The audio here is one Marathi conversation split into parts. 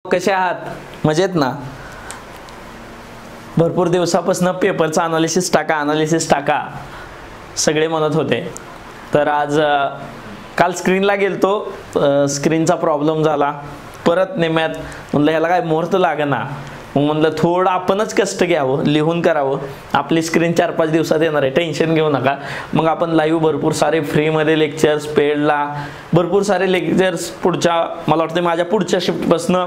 कसे आहात? मजेत ना? भरपूर दिवसापासून पेपरचा अनालिसिस टाका सगळे म्हणत होते. तर आज काल स्क्रीनला गेलतो, स्क्रीनचा प्रॉब्लेम झाला. परत नेम्यात म्हणलं ह्याला काय मुहूर्त लागना, मग म्हणलं थोडं आपणच कष्ट घ्यावं, लिहून करावं. आपली स्क्रीन 4-5 दिवसात येणार आहे, टेन्शन घेऊ नका. मग आपण लाईव्ह भरपूर सारे फ्रीमध्ये लेक्चर्स, पेडला भरपूर सारे लेक्चर्स, पुढच्या मला वाटतं माझ्या पुढच्या शिफ्टपासनं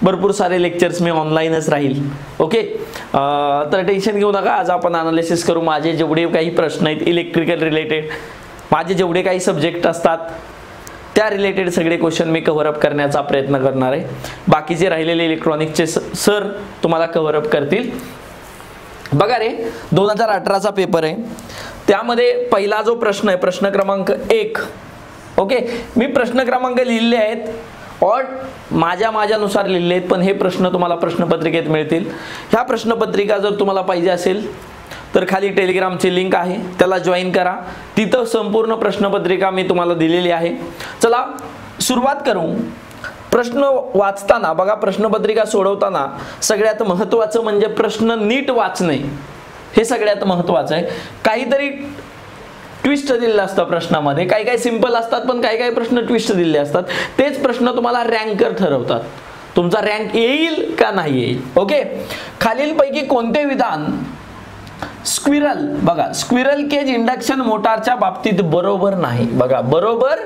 भरपूर सारे लेक्चर्स मी ऑनलाईनच राहील. ओके, तर टेन्शन घेऊ नका. आज आपण अनालिसिस करू. माझे जेवढे काही प्रश्न आहेत इलेक्ट्रिकल रिलेटेड, माझे जेवढे काही सब्जेक्ट असतात त्या रिलेटेड सगळे क्वेश्चन मी कव्हर अप करण्याचा प्रयत्न करणार आहे. बाकीचे राहिलेले इलेक्ट्रॉनिकचे सर तुम्हाला कव्हर अप करतील. बघा रे, 2018चा पेपर आहे. त्यामध्ये पहिला जो प्रश्न आहे, प्रश्न क्रमांक 1. ओके, मी प्रश्न क्रमांक लिहिले आहेत और माझ्यानुसार लिहिले आहेत, पण हे प्रश्न तुम्हाला प्रश्नपत्रिकेत मिळतील. ह्या प्रश्नपत्रिका जर तुम्हाला पाहिजे असेल तर खाली टेलिग्रामची लिंक आहे, त्याला जॉईन करा. तिथं संपूर्ण प्रश्नपत्रिका मी तुम्हाला दिलेली आहे. चला सुरुवात करू. प्रश्न वाचताना बघा, प्रश्नपत्रिका सोडवताना सगळ्यात महत्त्वाचं म्हणजे प्रश्न नीट वाचणे, हे सगळ्यात महत्त्वाचं आहे. काहीतरी ट्विस्ट दिलेलं असतं प्रश्नामध्ये, काही काही सिंपल असतात, पण काही काही प्रश्न ट्विस्ट दिलेले असतात. तेच प्रश्न तुम्हाला रँकर ठरवतात, तुमचा रँक येईल का नाही येईल. ओके, खालीलपैकी कोणते विधान स्क्विरल, बघा स्क्विरल केज इंडक्शन मोटारच्या बाबतीत बरोबर नाही. बघा बरोबर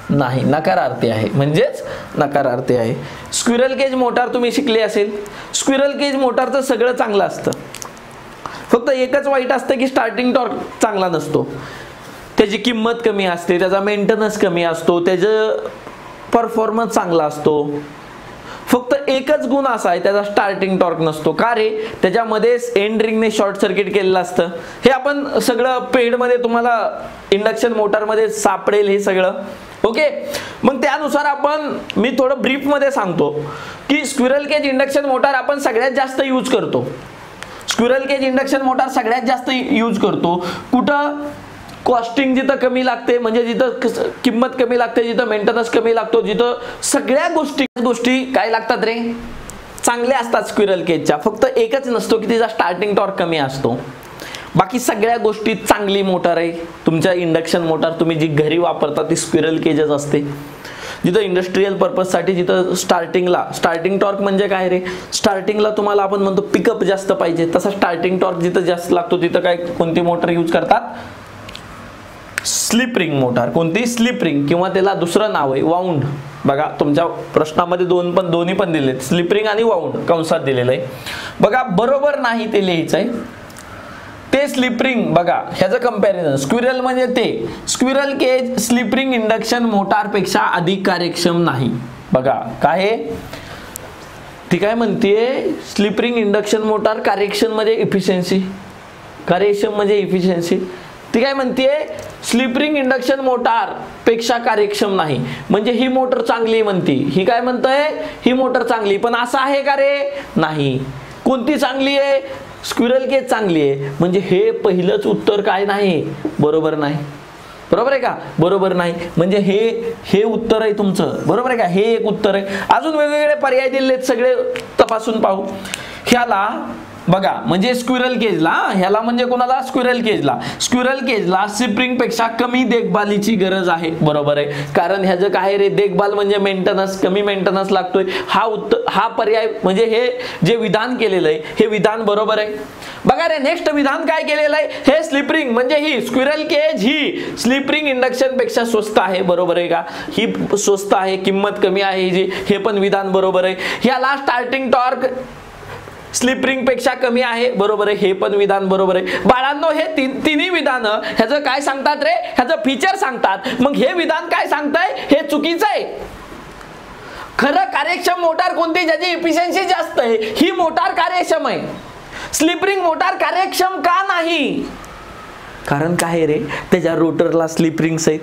नाही, नकारार्थी आहे, म्हणजेच नकारार्थी आहे. स्क्विरल केज मोटार तुम्ही शिकले असेल. स्क्विरल केज मोटारचं सगळं चांगलं असतं, फक्त एकच वाईट असतं की स्टार्टिंग टॉर्क चांगला नसतो, त्याची किंमत कमी असते, त्याचा मेंटेनन्स कमी असतो, त्याचं परफॉर्मन्स चांगला असतो. फक्त एकच गुण असा आहे, त्याचा स्टार्टिंग टॉर्क नसतो. का रे? त्याच्यामध्ये एंड रिंगने शॉर्ट सर्किट केलेलं असतं. हे आपण सगळं पेडमध्ये तुम्हाला इंडक्शन मोटारमध्ये सापडेल हे सगळं. ओके, मग त्यानुसार मी थोडं ब्रीफमध्ये सांगतो की स्क्विरल केज इंडक्शन मोटार आपण सगळ्यात जास्त यूज करतो. स्क्विरल केज इंडक्शन मोटार सगळ्यात जास्त यूज करतो कुठं? कॉस्टिंग जिथं कमी लागते, म्हणजे जिथं किंमत कमी लागते, जिथं मेंटेनन्स कमी लागतो, जिथं सगळ्या गोष्टी काय लागतात रे, चांगल्या असतात स्क्विरल केजच्या. फक्त एकच नसतो की तिचा स्टार्टिंग टॉर्क कमी असतो. बाकी सगळ्या गोष्टी चांगली मोटार आहे. तुमच्या इंडक्शन मोटार तुम्ही जी घरी वापरता ती स्क्विरल केजच असते. जिथं इंडस्ट्रियल पर्पजसाठी जिथं स्टार्टिंग टॉर्क म्हणजे काय रे, स्टार्टिंगला तुम्हाला आपण म्हणतो पिकअप जास्त पाहिजे, तसा स्टार्टिंग टॉर्क जिथं जास्त लागतो तिथं काय कोणती मोटर यूज करतात? Slip ring motor. कोणती? स्लिप रिंग, किंवा त्याला दुसरं नाव आहे वाउंड. बघा तुमच्या प्रश्नामध्ये दोन्ही पण दिलेत, स्लिप रिंग आणि वाउंड कंसात दिलेलं आहे. बघा बरोबर नाही ते लिहायचं आहे. ते स्लिप रिंग, बघा ह्याचं कंपॅरिझन, स्क्विरल म्हणजे ते squirrel cage slip ring induction motor पेक्षा अधिक कार्यक्षम नाही. बघा काय ती काय म्हणते, स्लिप रिंग इंडक्शन मोटार कार्यक्षम म्हणजे इफिशियन्सी, कार्यक्षम म्हणजे इफिशियन्सी. ती काय म्हणते, स्लिप रिंग इंडक्शन मोटार पेक्षा कार्यक्षम नाही, म्हणजे ही मोटर चांगली म्हणती. ही काय म्हणतंय, ही मोटर चांगली, पण असं आहे का रे? नाही. कोणती चांगली आहे? स्क्विरल केज चांगली आहे. म्हणजे हे पहिलंच उत्तर काय नाही, बरोबर नाही. बरोबर आहे का? बरोबर नाही, म्हणजे हे उत्तर आहे तुमचं. बरोबर आहे का? हे एक उत्तर आहे. अजून वेगवेगळे पर्याय दिलेत, सगळे तपासून पाहू. ह्याला बघा म्हणजे स्क्विरल केजला, ह्याला म्हणजे कोणाला? स्क्विरल केजला स्लिप रिंग पेक्षा कमी देखभालीची गरज आहे. बरोबर आहे, कारण ह्याचं काय रे, देखभाल म्हणजे मेंटेनन्स, कमी मेंटेनन्स लागतोय. हा पर्याय म्हणजे हे जे विधान केलेलं आहे हे विधान बरोबर आहे. बघा रे, नेक्स्ट विधान काय केलेलं आहे, हे स्लिप रिंग म्हणजे ही स्क्विरल केज ही स्लिप रिंग इंडक्शन पेक्षा स्वस्त आहे. बरोबर आहे का? ही स्वस्त आहे, किंमत कमी आहे जी, हे पण विधान बरोबर आहे. ह्याला स्टार्टिंग टॉर्क स्लिप रिंग पेक्षा कमी आहे. बरोबर आहे, हे पण विधान बरोबर आहे. बाळांनो, हे तिन्ही विधानं ह्याचं काय सांगतात रे, ह्याचं फीचर सांगतात. मग हे विधान काय सांगताय, हे चुकीचं आहे. खरं कार्यक्षम मोटार कोणती? ज्याची इफिशियन्सी जास्त आहे, ही मोटार कार्यक्षम आहे. स्लिप रिंग मोटार कार्यक्षम का नाही? कारण काय रे, त्याच्या रोटरला स्लिप रिंग्स आहेत.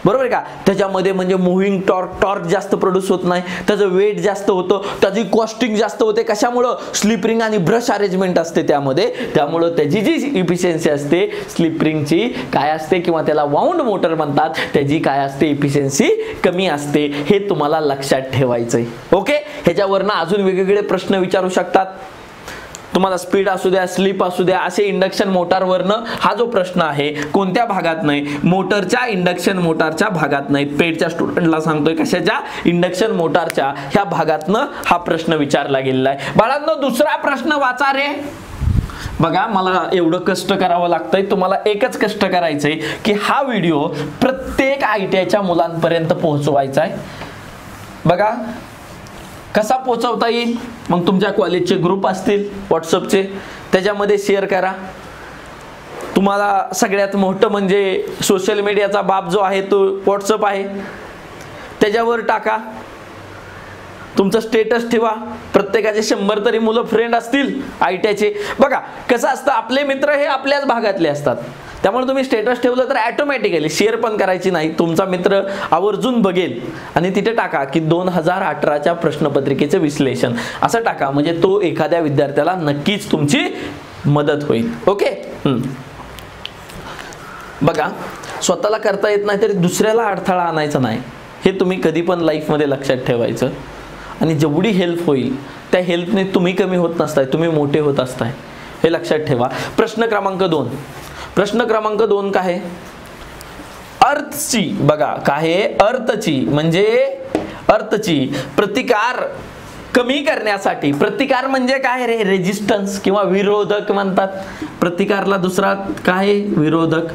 बरोबर आहे का. त्याच्यामध्ये म्हणजे मुव्हिंग टॉर्क जास्त प्रोड्यूस होत नाही, त्याचं वेट जास्त होतं, त्याची कॉस्टिंग जास्त होते. कशामुळं? स्लिप रिंग आणि ब्रश अरेंजमेंट असते त्यामध्ये. त्यामुळं त्याची जी इफिशियन्सी असते स्लिप रिंगची काय असते, किंवा त्याला वाउंड मोटर म्हणतात, त्याची काय असते, इफिशियन्सी कमी असते. हे तुम्हाला लक्षात ठेवायचंय. ओके. ह्याच्यावरनं अजून वेगवेगळे प्रश्न विचारू शकतात तुम्हाला. स्पीड असू द्या, स्लिप असू द्या, असे इंडक्शन मोटारवरनं हा जो प्रश्न आहे कोणत्या भागात नाही, मोटरच्या, इंडक्शन मोटारच्या भागात नाही. पेडच्या स्टुडंटला सांगतोय कशाच्या, इंडक्शन मोटारच्या ह्या भागातनं हा प्रश्न विचारला गेलेला आहे. बाळांनो दुसरा प्रश्न वाचा रे. बघा मला एवढं कष्ट करावं लागतंय, तुम्हाला एकच कष्ट करायचंय की हा व्हिडिओ प्रत्येक ITIच्या मुलांपर्यंत पोहोचवायचा आहे. बघा कसा पोहोचवता येईल, मग तुमच्या कॉलेजचे ग्रुप असतील व्हॉट्सअपचे, त्याच्यामध्ये शेअर करा. तुम्हाला सगळ्यात मोठं म्हणजे सोशल मीडियाचा बाप जो आहे तो व्हॉट्सअप आहे, त्याच्यावर टाका. तुमचं स्टेटस ठेवा. प्रत्येकाचे 100 तरी मुलं फ्रेंड असतील ITIचे. बघा कसं असतं, आपले मित्र हे आपल्याच भागातले असतात, त्यामुळे तुम्ही स्टेटस ठेवलं तर ऑटोमॅटिकली शेअर पण करायची नाही, तुमचा मित्र आवर्जून बघेल आणि तिथे टाका की 2018च्या प्रश्नपत्रिकेचे विश्लेषण असं टाका. म्हणजे तो एखाद्या विद्यार्थ्याला नक्कीच तुमची मदत होईल. ओके. बघा स्वतःला करता येत नाही तरी दुसऱ्याला अडथळा आणायचा नाही, हे तुम्ही कधी पण लाईफमध्ये लक्षात ठेवायचं. आणि जेवढी हेल्प होईल त्या हेल्पने तुम्ही कमी होत नसताय, तुम्ही मोठे होत असताय, हे लक्षात ठेवा. प्रश्न क्रमांक 2. प्रश्न क्रमांक 2 काय आहे, अर्थची. बघा काय आहे, अर्थची म्हणजे अर्थची प्रतिकार कमी करण्यासाठी. प्रतिकार म्हणजे काय रे, रेजिस्टन्स किंवा विरोधक म्हणतात. प्रतिकारला दुसरा काय, विरोधक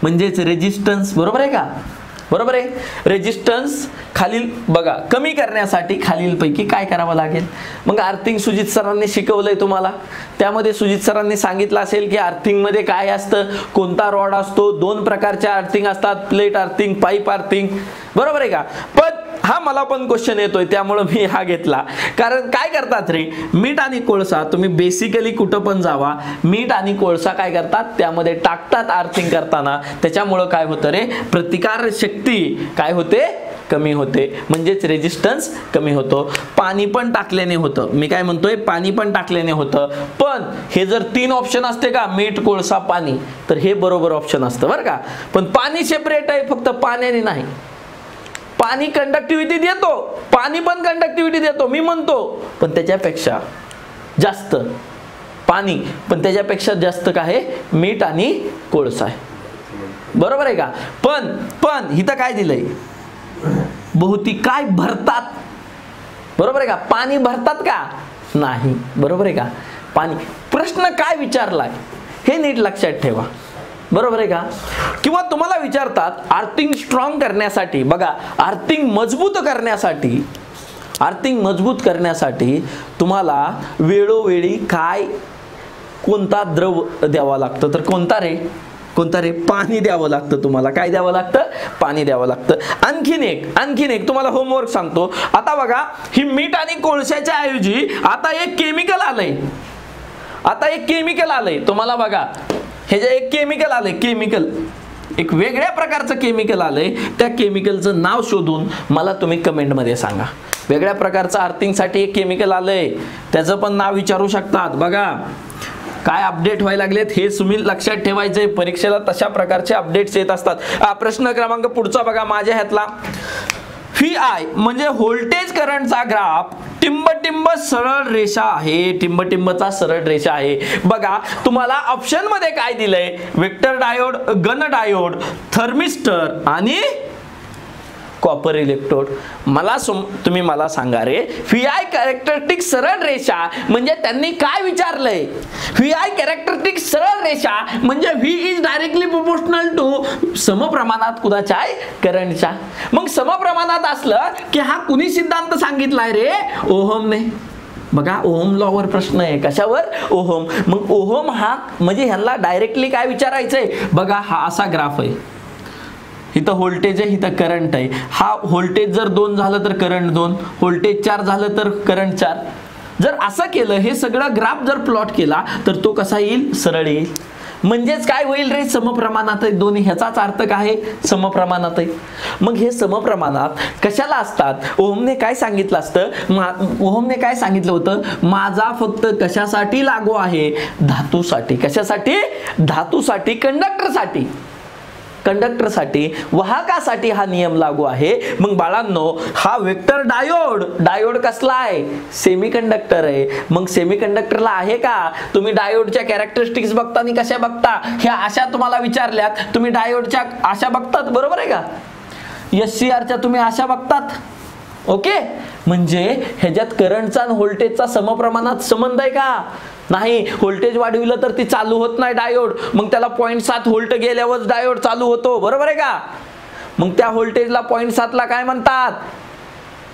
म्हणजेच रेजिस्टन्स. बरोबर आहे का, बरोबर आहे. रेजिस्टन्स खालील बघा कमी करण्यासाठी खालीलपैकी काय करावं लागेल. मग अर्थिंग सुजित सरांनी शिकवलंय तुम्हाला, त्यामध्ये सुजित सरांनी सांगितलं असेल की अर्थिंग मध्ये काय असतं, कोणता रॉड असतो. 2 प्रकारच्या अर्थिंग असतात, प्लेट अर्थिंग, पाईप अर्थिंग. बरोबर आहे का. पण हा मला पण क्वेश्चन येतोय त्यामुळे मी हा घेतला. कारण काय करतात रे, मीठ आणि कोळसा, तुम्ही बेसिकली कुठं पण जावा, मीठ आणि कोळसा काय करतात त्यामध्ये टाकतात अर्थिंग करताना. त्याच्यामुळं काय होतं रे, प्रतिकार शक्ती काय होते, कमी होते. म्हणजेच रेजिस्टन्स कमी होतो. पाणी पण टाकल्याने होतं, मी काय म्हणतोय, पाणी पण टाकल्याने होतं. पण हे जर 3 ऑप्शन असते का, मीठ कोळसा पाणी, तर हे बरोबर ऑप्शन असतं बरं का. पण पाणी सेपरेट आहे, फक्त पाण्याने नाही. पाणी कंडक्टिव्हिटी देतो, पाणी पण कंडक्टिव्हिटी देतो मी म्हणतो, पण त्याच्यापेक्षा जास्त पाणी, पण त्याच्यापेक्षा जास्त काय आहे, मीठ आणि कोळसा आहे. बरोबर आहे का. पण इथं काय दिलंय, बहुती काय भरतात. बरोबर आहे का. पाणी भरतात का, नाही. बरोबर आहे का. पाणी, प्रश्न काय विचारलाय हे नीट लक्षात ठेवा. बरोबर आहे का. किंवा तुम्हाला विचारतात अर्थिंग स्ट्रॉंग करण्यासाठी. बघा अर्थिंग मजबूत करण्यासाठी, अर्थिंग मजबूत करण्यासाठी तुम्हाला वेळोवेळी काय, कोणता द्रव द्यावा लागतं, तर कोणता रे, कोणता रे, पाणी द्यावं लागतं. तुम्हाला काय द्यावं लागतं, पाणी द्यावं लागतं. आणखीन एक तुम्हाला होमवर्क सांगतो. आता बघा ही मीठ आणि कोळशाच्या ऐवजी आता एक केमिकल आलंय, आता एक केमिकल आलंय. तुम्हाला बघा हे जे एक केमिकल आलंय, केमिकल एक वेगळ्या प्रकारचं केमिकल आलंय, त्या केमिकलचं नाव शोधून मला तुम्ही कमेंट मध्ये सांगा. वेगळ्या प्रकारचं अर्थिंगसाठी एक केमिकल आलंय, त्याचं पण नाव विचारू शकतात. बघा काय अपडेट व्हायला लागलेत हे तुम्ही लक्षात ठेवायचंय. परीक्षेला तशा प्रकारचे अपडेट्स येत असतात. प्रश्न क्रमांक पुढचा बघा माझ्या ह्यातला, VI म्हणजे व्होल्टेज करंटचा ग्राफ टिंब सरळ रेषा आहे, टिंबचा सरळ रेषा आहे. बघा तुम्हाला ऑप्शन मध्ये काय दिलंय, vector diode, Gunn diode, thermistor आणि कॉपर इलेक्ट्रोड. तुम्ही मला सांगा रे, VI कॅरेक्टरिस्टिक सरळ रेषा म्हणजे त्यांनी काय विचारलंय. VI कॅरेक्टरिस्टिक सरळ रेषा म्हणजे V is directly proportional to समप्रमाणात कुणाच्या आहे, करंटच्या. मग समप्रमाणात असलं की हा कुणी सिद्धांत सांगितलाय रे, ओहमने. बघा ओहम लॉ वर प्रश्न आहे, कशावर, ओहम. मग ओहम हा म्हणजे ह्यांना डायरेक्टली काय विचारायचंय. बघा हा असा ग्राफ आहे, इथं व्होल्टेज आहे, इथं करंट आहे. हा व्होल्टेज जर 2 झालं तर करंट 2, व्होल्टेज 4 झालं तर करंट 4. जर असं केलं, हे सगळं ग्राफ जर प्लॉट केला तर तो कसा येईल, सरळ येईल. म्हणजेच काय होईल रे, समप्रमाणात आहे दोन्ही, ह्याचाच अर्थ काय आहे, समप्रमाणात आहे. मग हे समप्रमाणात कशाला असतात, ओहमने काय सांगितलं असतं, ओहमने काय सांगितलं होतं, माझा फक्त कशासाठी लागू आहे, धातूसाठी. कशासाठी, धातूसाठी, कंडक्टरसाठी, कंडक्टरसाठी, वाहकासाठी हा नियम लागू आहे. मग बाळांनो, हा वेक्टर डायोड, डायोड कसला आहे, सेमीकंडक्टर आहे. मग सेमीकंडक्टरला आहे का, तुम्ही डायोडच्या कॅरेक्टरिस्टिक्स बघताना कशा बघता, ह्या अशा तुम्हाला विचारल्यात, तुम्ही डायोडच्या अशा बघतात, बरोबर आहे का, SCRच्या तुम्ही अशा बघतात. ओके, म्हणजे ह्याच्यात करंटचा आणि व्होल्टेजचा समप्रमाणात संबंध आहे का, नाही. व्होल्टेज वाढविलं तर ती चालू होत नाही डायोड, मग त्याला 0.7 व्होल्ट गेल्यावर डायोड चालू होतो, बरोबर आहे का. मग त्या व्होल्टेजला 0.7 ला काय म्हणतात,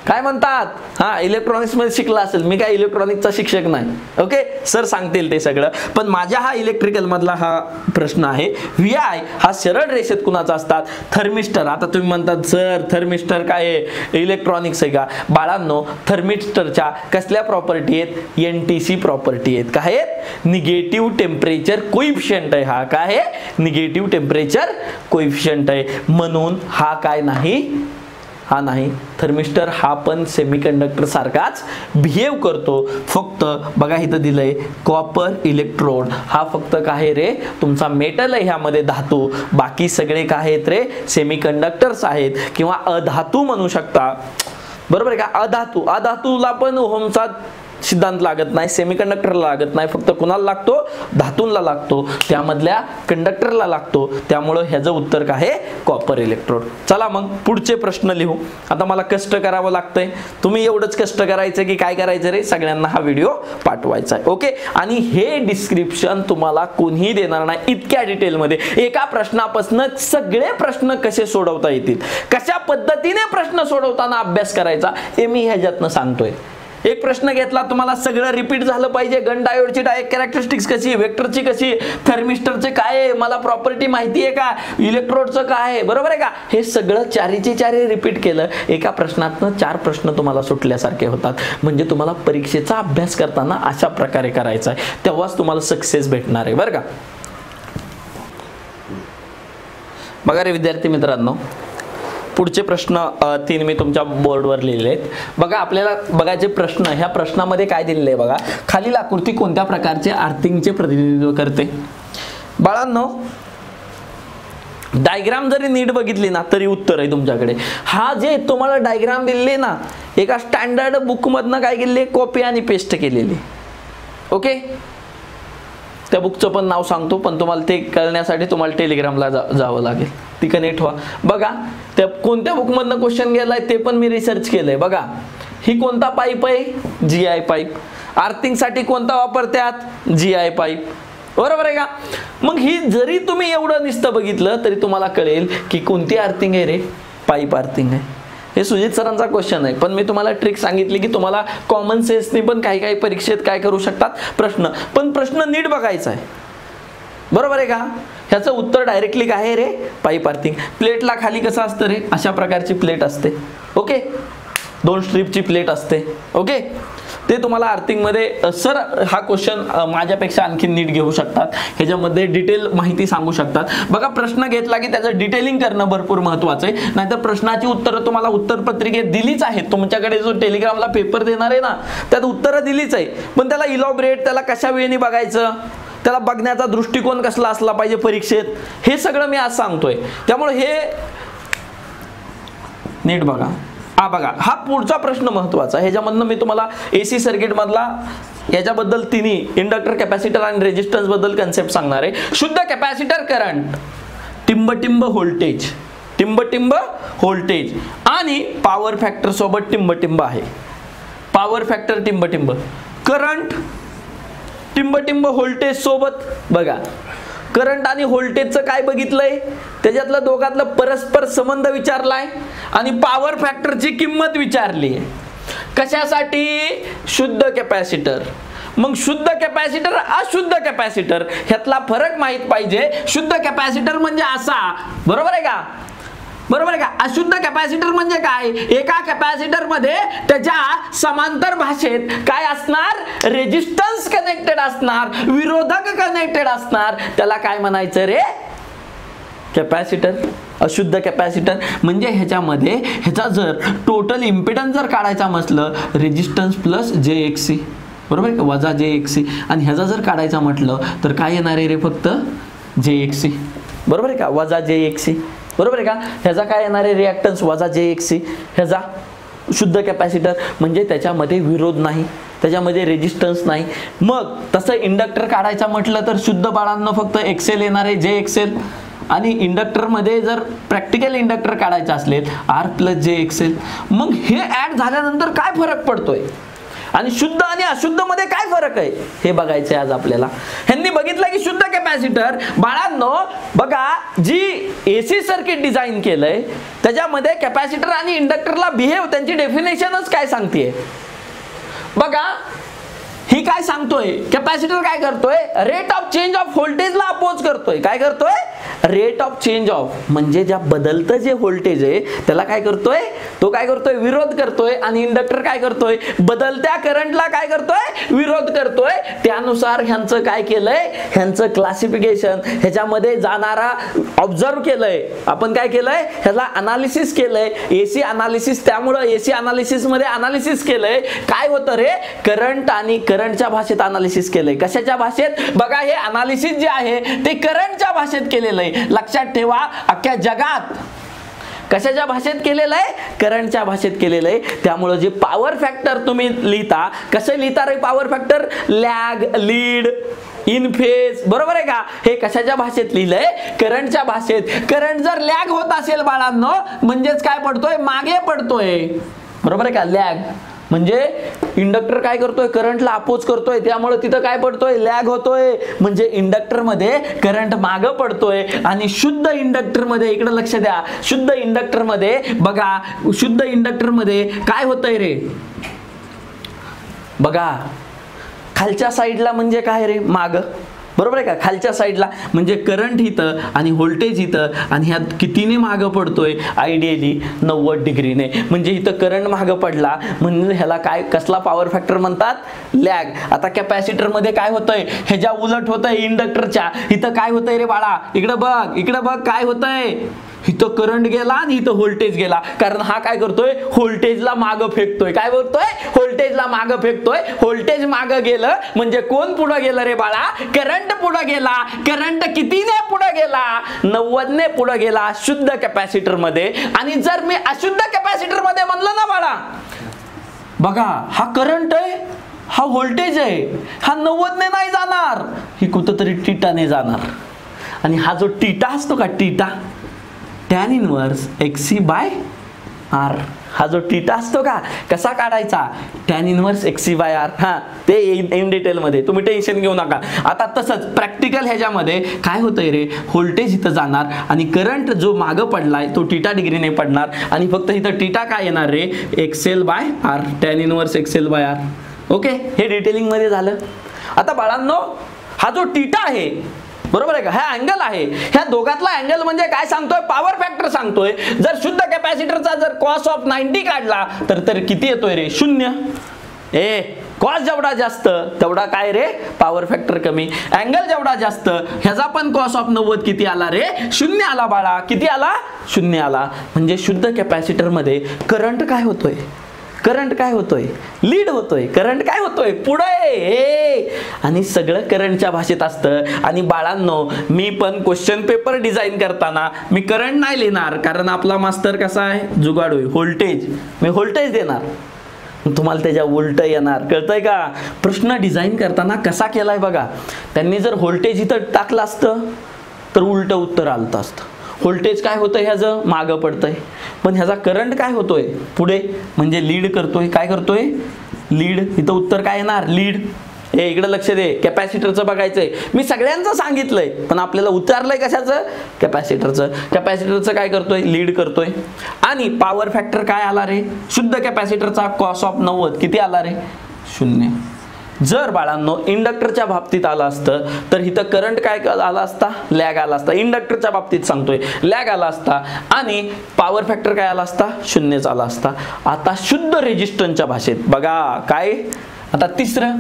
काय म्हणतात, हा इलेक्ट्रॉनिक्स मध्ये शिकला असेल, मी काय इलेक्ट्रॉनिक्सचा शिक्षक नाही. ओके, सर सांगतील ते सगळं. पण माझ्या हा इलेक्ट्रिकल मधला हा प्रश्न आहे, VI हा सरळ रेषेत कुणाचा असतात, थर्मिस्टर. आता तुम्ही म्हणतात सर थर्मिस्टर काय आहे, इलेक्ट्रॉनिक्स आहे का. बाळांनो, थर्मिस्टरच्या कसल्या प्रॉपर्टी आहेत, NTC प्रॉपर्टी आहेत. काय आहेत, निगेटिव्ह टेम्परेचर कोइफिशियंट आहे. हा काय आहे, निगेटिव्ह टेम्परेचर कोइफिशियंट आहे. म्हणून हा काय नाही, हा नाही. थर्मिस्टर हा पण सेमीकंडक्टर सारखाच बिहेव करतो. फक्त बघा इथं दिलंय कॉपर इलेक्ट्रोड, हा फक्त काय रे, तुमचा मेटल आहे, ह्यामध्ये धातू. बाकी सगळे काय आहेत रे, सेमीकंडक्टर्स आहेत किंवा अधातू म्हणू शकता, बरोबर आहे का. अधातू, अधातूला पण ओहमचा सिद्धांत लागत नाही, सेमीकंडक्टरला लागत नाही, फक्त कुणाला लागतो, धातूंना लागतो, त्यामधल्या कंडक्टरला लागतो. त्यामुळे ह्याचं उत्तर काय आहे, कॉपर इलेक्ट्रोड. चला मग पुढचे प्रश्न लिहू. आता मला कष्ट करावं लागतंय, तुम्ही एवढंच कष्ट करायचं की काय करायचं रे, सगळ्यांना हा व्हिडिओ पाठवायचा आहे. ओके, आणि हे डिस्क्रिप्शन तुम्हाला कोणीही देणार नाही इतक्या डिटेलमध्ये. एका प्रश्नापासून सगळे प्रश्न कसे सोडवता येतील, कशा पद्धतीने प्रश्न सोडवताना अभ्यास करायचा, हे मी ह्याच्यातनं सांगतोय. एक प्रश्न घेतला, तुम्हाला सगळं रिपीट झालं पाहिजे. गन डायोडची कॅरेक्टरिस्टिक्स कशी, वेक्टरची कशी, थर्मिस्टरचे काय आहे, मला प्रॉपर्टी माहिती आहे का, इलेक्ट्रोडचं काय आहे, बरोबर आहे का. हे सगळं चारीचे चारी रिपीट केलं, एका प्रश्नातनं 4 प्रश्न तुम्हाला सुटल्यासारखे होतात. म्हणजे तुम्हाला परीक्षेचा अभ्यास करताना अशा प्रकारे करायचा आहे, तेव्हाच तुम्हाला सक्सेस भेटणार आहे, बरं का. बघा रे विद्यार्थी मित्रांनो, पुढचे प्रश्न 3 मी तुमच्या बोर्डवर लिहिले आहेत. बघा, आपल्याला बघायचे प्रश्न, ह्या प्रश्नामध्ये काय दिलेलं आहे बघा, खालील आकृती कोणत्या प्रकारचे अर्थिंगचे प्रतिनिधित्व करते. बाळांनो, डायग्राम जरी नीट बघितली ना तरी उत्तर आहे तुमच्याकडे. हा जे तुम्हाला डायग्राम दिलेले ना, एका स्टँडर्ड बुक मधनं काय केलेले, कॉपी आणि पेस्ट केलेली. ओके, त्या बुकचं पण नाव सांगतो, पण तुम्हाला ते कळण्यासाठी तुम्हाला टेलिग्रामला जावं लागेल, ती कनेक्ट व्हा. बघा, त्या कोणत्या बुकमधनं क्वेश्चन गेलाय ते पण मी रिसर्च केलंय. बघा, ही कोणता पाईप आहे, GI पाईप. आर्थिंगसाठी कोणता वापरतात, GI पाईप, बरोबर आहे का. मग ही जरी तुम्ही एवढं नुसतं बघितलं तरी तुम्हाला कळेल की कोणती आर्थिंग आहे रे, पाईप आर्थिंग आहे. हे सुजित सरांचा क्वेश्चन आहे, पण मी तुम्हाला ट्रिक सांगितली की तुम्हाला कॉमन सेन्सनी पण काही काही परीक्षेत काय करू शकतात प्रश्न, पण प्रश्न नीट बघायचा आहे, बरोबर आहे का. ह्याचं उत्तर डायरेक्टली काय आहे रे, पाईप आर्थिंग. प्लेटला खाली कसं असतं रे, अशा प्रकारची प्लेट असते. ओके, 2 स्ट्रीपची प्लेट असते. ओके, ते तुम्हाला आर्थिंग मध्ये सर हा क्वेश्चन माझ्यापेक्षा आणखी नीट घेऊ शकतात, ह्याच्यामध्ये डिटेल माहिती सांगू शकतात. बघा, प्रश्न घेतला की त्याचं डिटेलिंग करणं भरपूर महत्वाचं आहे, नाहीतर प्रश्नाची उत्तरं तुम्हाला उत्तरपत्रिकेत दिलीच आहेत. तुमच्याकडे जो टेलिग्रामला पेपर देणार आहे ना, त्यात उत्तरं दिलीच आहे, पण त्याला इलॉबरेट, त्याला कशा वेळेने बघायचं, त्याला बघण्याचा दृष्टिकोन कसला असला पाहिजे परीक्षेत, हे सगळं मी आज सांगतोय. त्यामुळे हे नीट बघा. हा बघा, हा पुढचा प्रश्न महत्वाचा आहे. ह्याच्यामधनं मी तुम्हाला AC सर्किट मधला याच्याबद्दल तिन्ही इंडक्टर, कॅपॅसिटर आणि रेजिस्टन्स बद्दल कन्सेप्ट सांगणार आहे. शुद्ध कॅपॅसिटर करंट, टिंब व्होल्टेज, टिंब व्होल्टेज आणि पॉवर फॅक्टर सोबत टिंब आहे. पॉवर फॅक्टर टिंब, करंट टिंब व्होल्टेज सोबत. बघा, करंट आणि व्होल्टेजचं काय बघितलंय, त्याच्यातलं दोघातलं परस्पर संबंध विचारलाय आणि पॉवर फॅक्टरची किंमत विचारली. कशासाठी, शुद्ध कॅपॅसिटर. मग शुद्ध कॅपॅसिटर, अशुद्ध कॅपॅसिटर ह्यातला फरक माहित पाहिजे. शुद्ध कॅपॅसिटर म्हणजे असा, बरोबर आहे का, बरोबर आहे का? अशुद्ध कॅपॅसिटर म्हणजे काय? एका कॅपॅसिटर मध्ये त्याच्या समांतर भाषेत काय असणार? रेजिस्टन्स कनेक्टेड असणार, विरोधक कनेक्टेड असणार. त्याला काय म्हणायचं रे? कॅपॅसिटर. अशुद्ध कॅपॅसिटर म्हणजे ह्याच्यामध्ये ह्याचा जर टोटल इम्पिडन्स जर काढायचा म्हटलं रेजिस्टन्स प्लस JXC, बरोबर आहे का, वजा JXC, आणि ह्याचा जर काढायचा म्हटलं तर काय येणार आहे रे? फक्त JXC, बरोबर आहे का, वजा JXC, बरोबर आहे का. ह्याचा काय येणार आहे? रिॲक्टन्स वजा JXC. ह्याचा शुद्ध कॅपॅसिटर म्हणजे त्याच्यामध्ये विरोध नाही, त्याच्यामध्ये रेजिस्टन्स नाही. मग तसं इंडक्टर काढायचा म्हटलं तर शुद्ध बाळांना फक्त XL येणार आहे, JXL. आणि इंडक्टरमध्ये जर प्रॅक्टिकल इंडक्टर काढायचं असेल R प्लस JXL. मग हे ऍड झाल्यानंतर काय फरक पडतोय आणि शुद्ध आणि अशुद्ध मध्ये काय फरक आहे हे बघायचं आहे आज आपल्याला. ह्यांनी बघितलं की शुद्ध कॅपॅसिटर बाळांनो बघा, जी AC सर्किट डिझाइन केलंय त्याच्यामध्ये कॅपॅसिटर आणि इंडक्टरला बिहेव, त्यांची डेफिनेशनच काय सांगतेय बघा. ही काय सांगतोय? कॅपॅसिटर काय करतोय? रेट ऑफ चेंज ऑफ व्होल्टेजला अपोज करतोय. काय करतोय? रेट ऑफ चेंज ऑफ म्हणजे ज्या बदलतं जे व्होल्टेज आहे त्याला काय करतोय? तो काय करतोय? विरोध करतोय. आणि इंडक्टर काय करतोय? बदलत्या करंटला काय करतोय? विरोध करतोय. त्यानुसार ह्यांचं काय केलंय? ह्यांचं क्लासिफिकेशन, ह्याच्यामध्ये जाणारा ऑब्झर्व केलंय आपण. काय केलंय? ह्याला अनालिसिस केलंय, AC अनालिसिस. त्यामुळं AC अनालिसिस मध्ये अनालिसिस केलंय काय होतं रे? करंट आणि करंटच्या भाषेत अनालिसिस केलंय. कशाच्या भाषेत? बघा, हे अनालिसिस जे आहे ते करंटच्या भाषेत केलेलं आहे. लक्षात ठेवा, अख्ख्या जगात कशाच्या भाषेत केलेलं आहे? करंटच्या भाषेत केलेलं आहे. त्यामुळे जे पॉवर फॅक्टर तुम्ही लिहिता, कसे लिहिता रे power factor? Lag, lead, in phase, बरोबर आहे का. हे कशाच्या भाषेत लिहिलंय? करंटच्या भाषेत. करंट जर लॅग होत असेल बाळांनो म्हणजेच काय पडतोय? मागे पडतोय, बरोबर आहे का. लॅग म्हणजे इंडक्टर काय करतोय? करंटला अपोज करतोय, त्यामुळे तिथं काय पडतोय? लॅग होतोय. म्हणजे इंडक्टर मध्ये करंट मागं पडतोय. आणि शुद्ध इंडक्टर मध्ये, इकडे लक्ष द्या, शुद्ध इंडक्टर मध्ये बघा, शुद्ध इंडक्टर मध्ये काय होतंय रे? बघा, खालच्या साईडला म्हणजे काय रे? मागं, बरोबर आहे का. खालच्या साईडला म्हणजे करंट इथं आणि व्होल्टेज इथं, आणि ह्यात कितीने मागं पडतोय? आयडियली 90 डिग्रीने. म्हणजे इथं करंट मागं पडला म्हणजे ह्याला काय, कसला पॉवर फॅक्टर म्हणतात? लॅग. आता कॅपॅसिटर मध्ये काय होतंय? ह्याच्या उलट होतंय इंडक्टरच्या. इथं काय होतंय रे बाळा? इकडे बघ, इकडे बघ, काय होतंय? इथं करंट गेला आणि इथं व्होल्टेज गेला. कारण हा काय करतोय? व्होल्टेजला मागं फेकतोय. काय बोलतोय? व्होल्टेजला मागं फेकतोय. व्होल्टेज मागं गेलं म्हणजे कोण पुढे गेलं रे बाळा? करंट पुढे गेला. करंट कितीने पुढे गेला? 90 ने पुढे गेला शुद्ध कॅपॅसिटर मध्ये. आणि जर मी अशुद्ध कॅपॅसिटर मध्ये म्हणलं ना बाळा, बघा, हा करंट आहे, हा व्होल्टेज आहे, हा 90 ने नाही जाणार, ही कुठंतरी टीटाने जाणार. आणि हा जो टीटा असतो का, टीटा, टॅन इनवर्स XC/R, हा जो टीटा असतो का, कसा काढायचा? Tan inverse XC/R. हा, ते इन डिटेल मध्ये, तुम्ही टेन्शन घेऊ नका. आता तसंच प्रॅक्टिकल ह्याच्यामध्ये काय होतंय रे? व्होल्टेज इथं जाणार आणि करंट जो मागं पडलाय तो टीटा डिग्रीने पडणार. आणि फक्त इथं टीटा काय येणार रे? XL/R, tan inverse XL/R. Okay, हे डिटेलिंग मध्ये झालं. आता बाळांनो, हा जो टीटा आहे, बरोबर आहे का, हा अँगल आहे, ह्या दोघातला अँगल म्हणजे काय सांगतोय? पॉवर फॅक्टर सांगतोय. जर शुद्ध कॅपॅसिटरचा जर cos ऑफ 90 काढला तर किती येतोय रे? 0. कॉस जेवढा जास्त तेवढा काय रे? पॉवर फॅक्टर कमी. अँगल जेवढा जास्त, ह्याचा पण cos ऑफ 90 किती आला रे? 0 आला बाळा. किती आला? 0 आला. म्हणजे शुद्ध कॅपॅसिटर मध्ये करंट काय होतोय? करंट काय होतोय? लीड होतोय. करंट काय होतोय? पुढे. आणि सगळं करंटच्या भाषेत असतं. आणि बाळांनो, मी पण क्वेश्चन पेपर डिझाईन करताना मी करंट नाही लिहिणार, कारण आपला मास्टर कसा आहे? जुगाड होय. व्होल्टेज, मी व्होल्टेज देणार, तुम्हाला त्याच्या उलट येणार. कळतंय का? प्रश्न डिझाईन करताना कसा केलाय बघा. त्यांनी जर व्होल्टेज इथं टाकलं असतं तर उलट उत्तर आलं असतं. व्होल्टेज काय होतं? ह्याचं मागं पडतंय. पण ह्याचा करंट काय होतोय? पुढे, म्हणजे लीड करतोय. काय करतोय? लीड. इथं उत्तर काय येणार? लीड. इकडे लक्ष दे, कॅपॅसिटरचं बघायचंय. मी सगळ्यांचं सांगितलंय पण आपल्याला उतारलंय कशाचं? कॅपॅसिटरचं. कॅपॅसिटरचं काय करतोय? लीड करतोय. आणि पॉवर फॅक्टर काय आला रे? शुद्ध कॅपॅसिटरचा cos ऑफ 90 किती आला रे? 0. जर बाळांनो इंडक्टरच्या बाबतीत आलं असतं तर इथं करंट काय आला असता, लॅग आला असता. इंडक्टरच्या बाबतीत सांगतोय लॅग आला असता आणि पॉवर फॅक्टर काय आला असता, 0 आला असता. आता शुद्ध रेजिस्टन्सच्या भाषेत बघा काय, आता तिसरं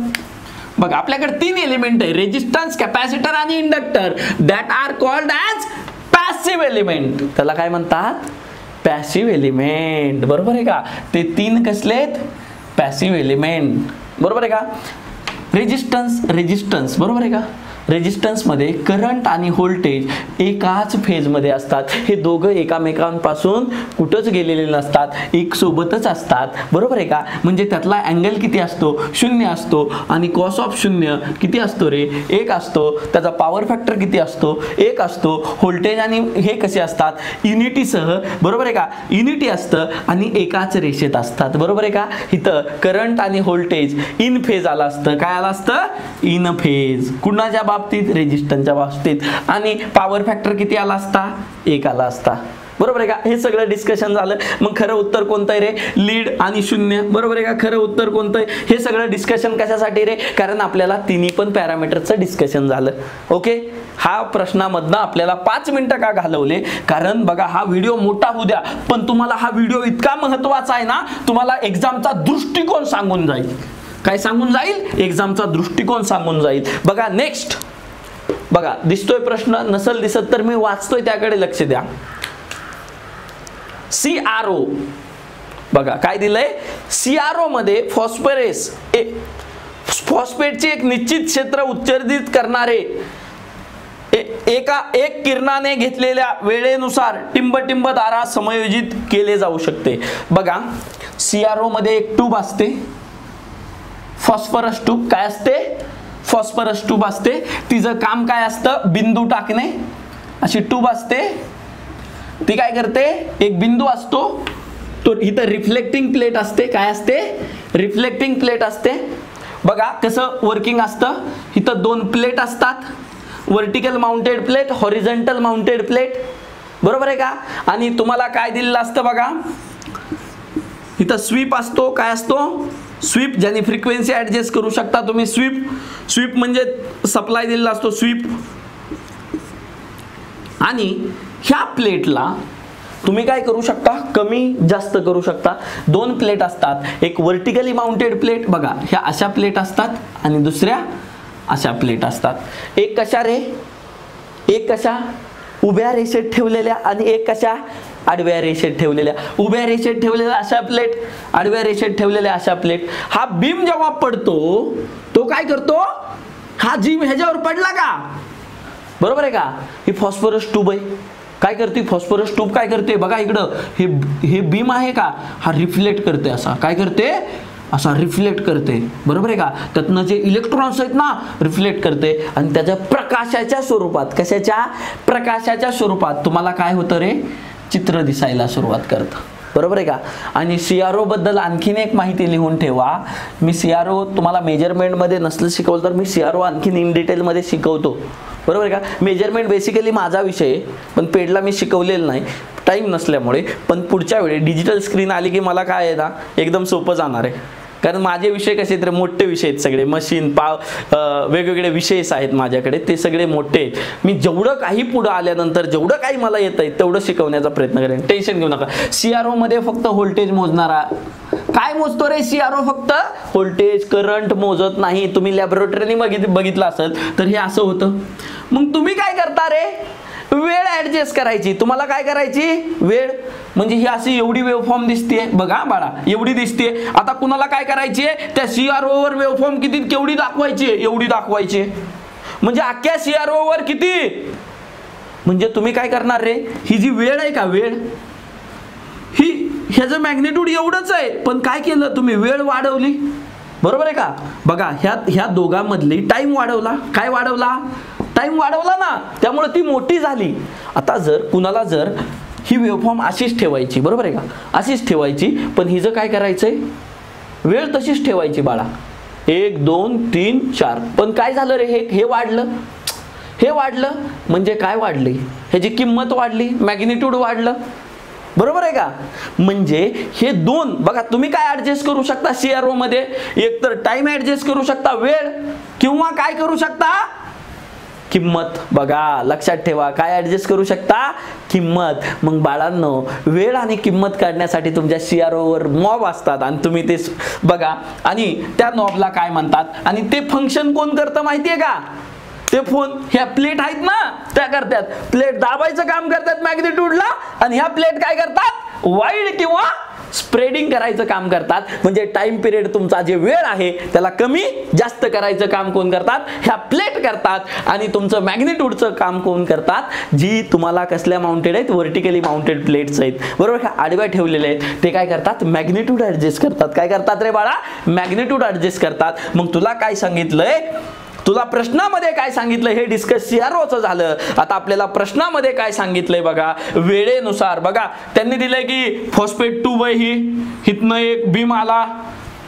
बघा, आपल्याकडे 3 एलिमेंट आहे, रेजिस्टन्स, कॅपॅसिटर आणि inductor, that are called as passive element. त्याला काय म्हणतात, पॅसिव्ह एलिमेंट. बरोबर आहे का, ते 3 कसलेत, पॅसिव्ह एलिमेंट. बरोबर आहे का. रेजिस्टन्स बरोबर आहे का, रेजिस्टन्स मध्ये करंट आणि व्होल्टेज एकाच फेज मध्ये असतात. हे दोघं एकामेकांपासून कुठंच गेलेले नसतात, एक सोबतच असतात. बरोबर आहे का. म्हणजे त्यातला अँगल किती असतो, 0 असतो. आणि कॉस ऑफ 0 किती असतो रे, 1 असतो. त्याचा पॉवर फॅक्टर किती असतो, 1 असतो. व्होल्टेज आणि हे कसे असतात, युनिटीसह. बरोबर आहे का, युनिटी असतं आणि एकाच रेषेत असतात. बरोबर आहे का. इथं करंट आणि व्होल्टेज इन फेज आला असतं. काय आलं असतं, इन फेज. कुणाच्या बाबतीत, रेजिस्टन्सच्या बाबतीत. आणि पॉवर फॅक्टर किती आला असता, 1 आला असता. बरोबर आहे का. हे सगळं डिस्कशन झालं. मग खरं उत्तर कोणतं आहे रे, लीड आणि 0. बरोबर आहे का, खरं उत्तर कोणतं आहे. हे सगळं डिस्कशन कशासाठी रे, कारण आपल्याला तिन्ही पण पॅरामीटरचं डिस्कशन झालं. ओके. हा प्रश्नामधनं आपल्याला 5 मिनिटं का घालवले, कारण बघा हा व्हिडिओ मोठा होऊ द्या, पण तुम्हाला हा व्हिडिओ इतका महत्वाचा आहे ना, तुम्हाला एक्झामचा दृष्टिकोन सांगून जाईल. काय सांगून जाईल, एक्झामचा दृष्टिकोन सांगून जाईल. बघा नेक्स्ट, बघा दिसतोय प्रश्न, नसल दिसत तर मी वाचतोय त्याकडे लक्ष द्या. CRO बघा काय दिलंय, CRO मध्ये फॉस्फरस फॉस्फेटचे एक निश्चित क्षेत्र उत्सर्जित करणारे एक किरणाने घेतलेल्या वेळेनुसार टिंब द्वारा समायोजित केले जाऊ शकते. बघा CRO मध्ये एक ट्यूब असते, फॉस्फरस ट्यूब. काय असते, फॉस्फरस ट्यूब असते. तिचं काम काय असतं, बिंदू टाकणे. अशी ट्यूब असते, ती काय करते, एक बिंदू असतो तो, इथं रिफ्लेक्टिंग प्लेट असते. काय असते, रिफ्लेक्टिंग प्लेट असते. बघा कसं वर्किंग असतं, इथं 2 प्लेट असतात, vertical mounted plate, horizontal mounted plate. बरोबर आहे का. आणि तुम्हाला काय दिलेलं असतं बघा, इथं स्वीप असतो. काय असतो, स्वीप, ज्याने फ्रिक्वेन्सी ऍडजस्ट करू शकता तुम्ही. स्वीप म्हणजे सप्लाय दिलेला असतो, स्वीप. आणि ह्या प्लेटला तुम्ही काय करू शकता, कमी जास्त करू शकता. 2 प्लेट असतात, एक व्हर्टिकली माउंटेड प्लेट. बघा ह्या अशा प्लेट असतात आणि दुसऱ्या अशा प्लेट असतात. एक कशा रे, एक कशा उभ्या रेषेत ठेवलेल्या आणि एक कशा आडव्या रेषेत ठेवलेल्या. उभ्या रेषेत ठेवलेल्या अशा प्लेट, आडव्या रेषेत ठेवलेल्या अशा प्लेट. हा बीम जेव्हा पडतो तो काय करतो, हा जीव ह्याच्यावर पडला का, बरोबर आहे का. ही फॉस्फरस ट्यूब आहे. काय करते फॉस्फरस ट्यूब, काय करते बघा इकडं, हे बीम आहे का, हा रिफ्लेक्ट करते. असा काय करते, असा रिफ्लेक्ट करते. बरोबर आहे का. त्यातनं जे इलेक्ट्रॉन्स आहेत ना, रिफ्लेक्ट करते आणि त्याच्या प्रकाशाच्या स्वरूपात, कशाच्या, प्रकाशाच्या स्वरूपात तुम्हाला काय होतं रे, चित्र दिसायला सुरुवात करतं. बरोबर आहे का. आणि CRO बद्दल आणखीन एक माहिती लिहून ठेवा. मी CRO तुम्हाला मेजरमेंट मध्ये नसलं शिकवलं तर मी CRO आणखीन इन डिटेल मध्ये शिकवतो. बरोबर आहे का. मेजरमेंट बेसिकली माझा विषय आहे, पण पेडला मी शिकवलेलं नाही टाइम नसल्यामुळे. पण पुढच्या वेळी डिजिटल स्क्रीन आली की मला काय आहे ना, एकदम सोपं जाणार आहे. कारण माझे विषय कसे आहेत, मोठे विषय आहेत सगळे, मशीन वेगवेगळे विषय आहेत माझ्याकडे, ते सगळे मोठे आहेत. मी जेवढं काही पुढे आल्यानंतर जेवढं काही मला येत आहे तेवढं शिकवण्याचा प्रयत्न करेन, टेन्शन घेऊ नका. CRO मध्ये फक्त व्होल्टेज मोजणारा, काय मोजतो रे CRO, फक्त व्होल्टेज, करंट मोजत नाही. तुम्ही लॅबोरेटरीने बघितलं असेल तर हे असं होतं. मग तुम्ही काय करता रे, वेळ ऍडजस्ट करायची. तुम्हाला काय करायची, वेळ, म्हणजे ही अशी एवढी वेवफॉर्म दिसते बघा बाळा, एवढी दिसते. आता कुणाला काय करायची, त्या CRO वर वेवफॉर्म किती, केवढी दाखवायची, एवढी दाखवायची. म्हणजे अख्ख्या CRO वर किती, म्हणजे तुम्ही काय करणार रे, ही जी वेळ आहे का, वेळ ही, ह्याचं मॅग्निट्यूड एवढंच आहे, पण काय केलं तुम्ही, वेळ वाढवली. बरोबर आहे का. बघा ह्या दोघांमधली टाइम वाढवला. काय वाढवला, टाइम वाढवला ना, त्यामुळे ती मोठी झाली. आता जर कुणाला जर ही वेवफॉर्म अशीच ठेवायची, बरोबर आहे का, अशीच ठेवायची, पण हिचं काय करायचंय, वेळ तशीच ठेवायची बाळा, 1 2 3 4. पण काय झालं रे, हे वाढलं, हे वाढलं. म्हणजे काय वाढली, ह्याची किंमत वाढली, मॅग्निट्यूड वाढलं. बरोबर आहे का? म्हणजे हे दोन बघा, तुम्ही काय ऍडजस्ट करू शकता CRO मध्ये, एक तर टाइम ऍडजस्ट करू शकता, वेळ, किंवा काय करू शकता, किंमत. बघा लक्षात ठेवा, काय ऍडजस्ट करू शकता, किंमत. मग बाळांनो, वेळ आणि किंमत काढण्यासाठी तुमच्या CRO वर नॉब असतात आणि तुम्ही ते बघा, आणि त्या नॉबला काय म्हणतात, आणि ते फंक्शन कोण करतं माहितीये का? ते फोन, ह्या प्लेट आहेत ना त्या करतात, प्लेट दाबायचं काम करतात मॅग्निट्यूडला, आणि ह्या प्लेट काय करतात, वाईड किंवा स्प्रेडिंग करायचं काम करतात. म्हणजे टाइम पिरियड तुमचा जे वेळ आहे त्याला कमी जास्त करायचं काम कोण करतात, ह्या प्लेट करतात. आणि तुमचं मॅग्निट्यूडचं काम कोण करतात, जी तुम्हाला कसल्या माउंटेड आहेत, व्हर्टिकली माउंटेड प्लेट्स आहेत, बरोबर का, आडव्या ठेवलेले आहेत, ते काय करतात, मॅग्निट्यूड ऍडजस्ट करतात. काय करतात रे बाळा, मॅग्निट्यूड ऍडजस्ट करतात. मग तुला काय सांगितलंय, तुला प्रश्नामध्ये काय सांगितलं, हे डिस्कस CROचं झालं. आता आपल्याला प्रश्नामध्ये काय सांगितलंय बघा, वेळेनुसार. बघा त्यांनी दिलंय की फॉस्फेट ट्यूब आहे, ही हितनं एक बीम आला,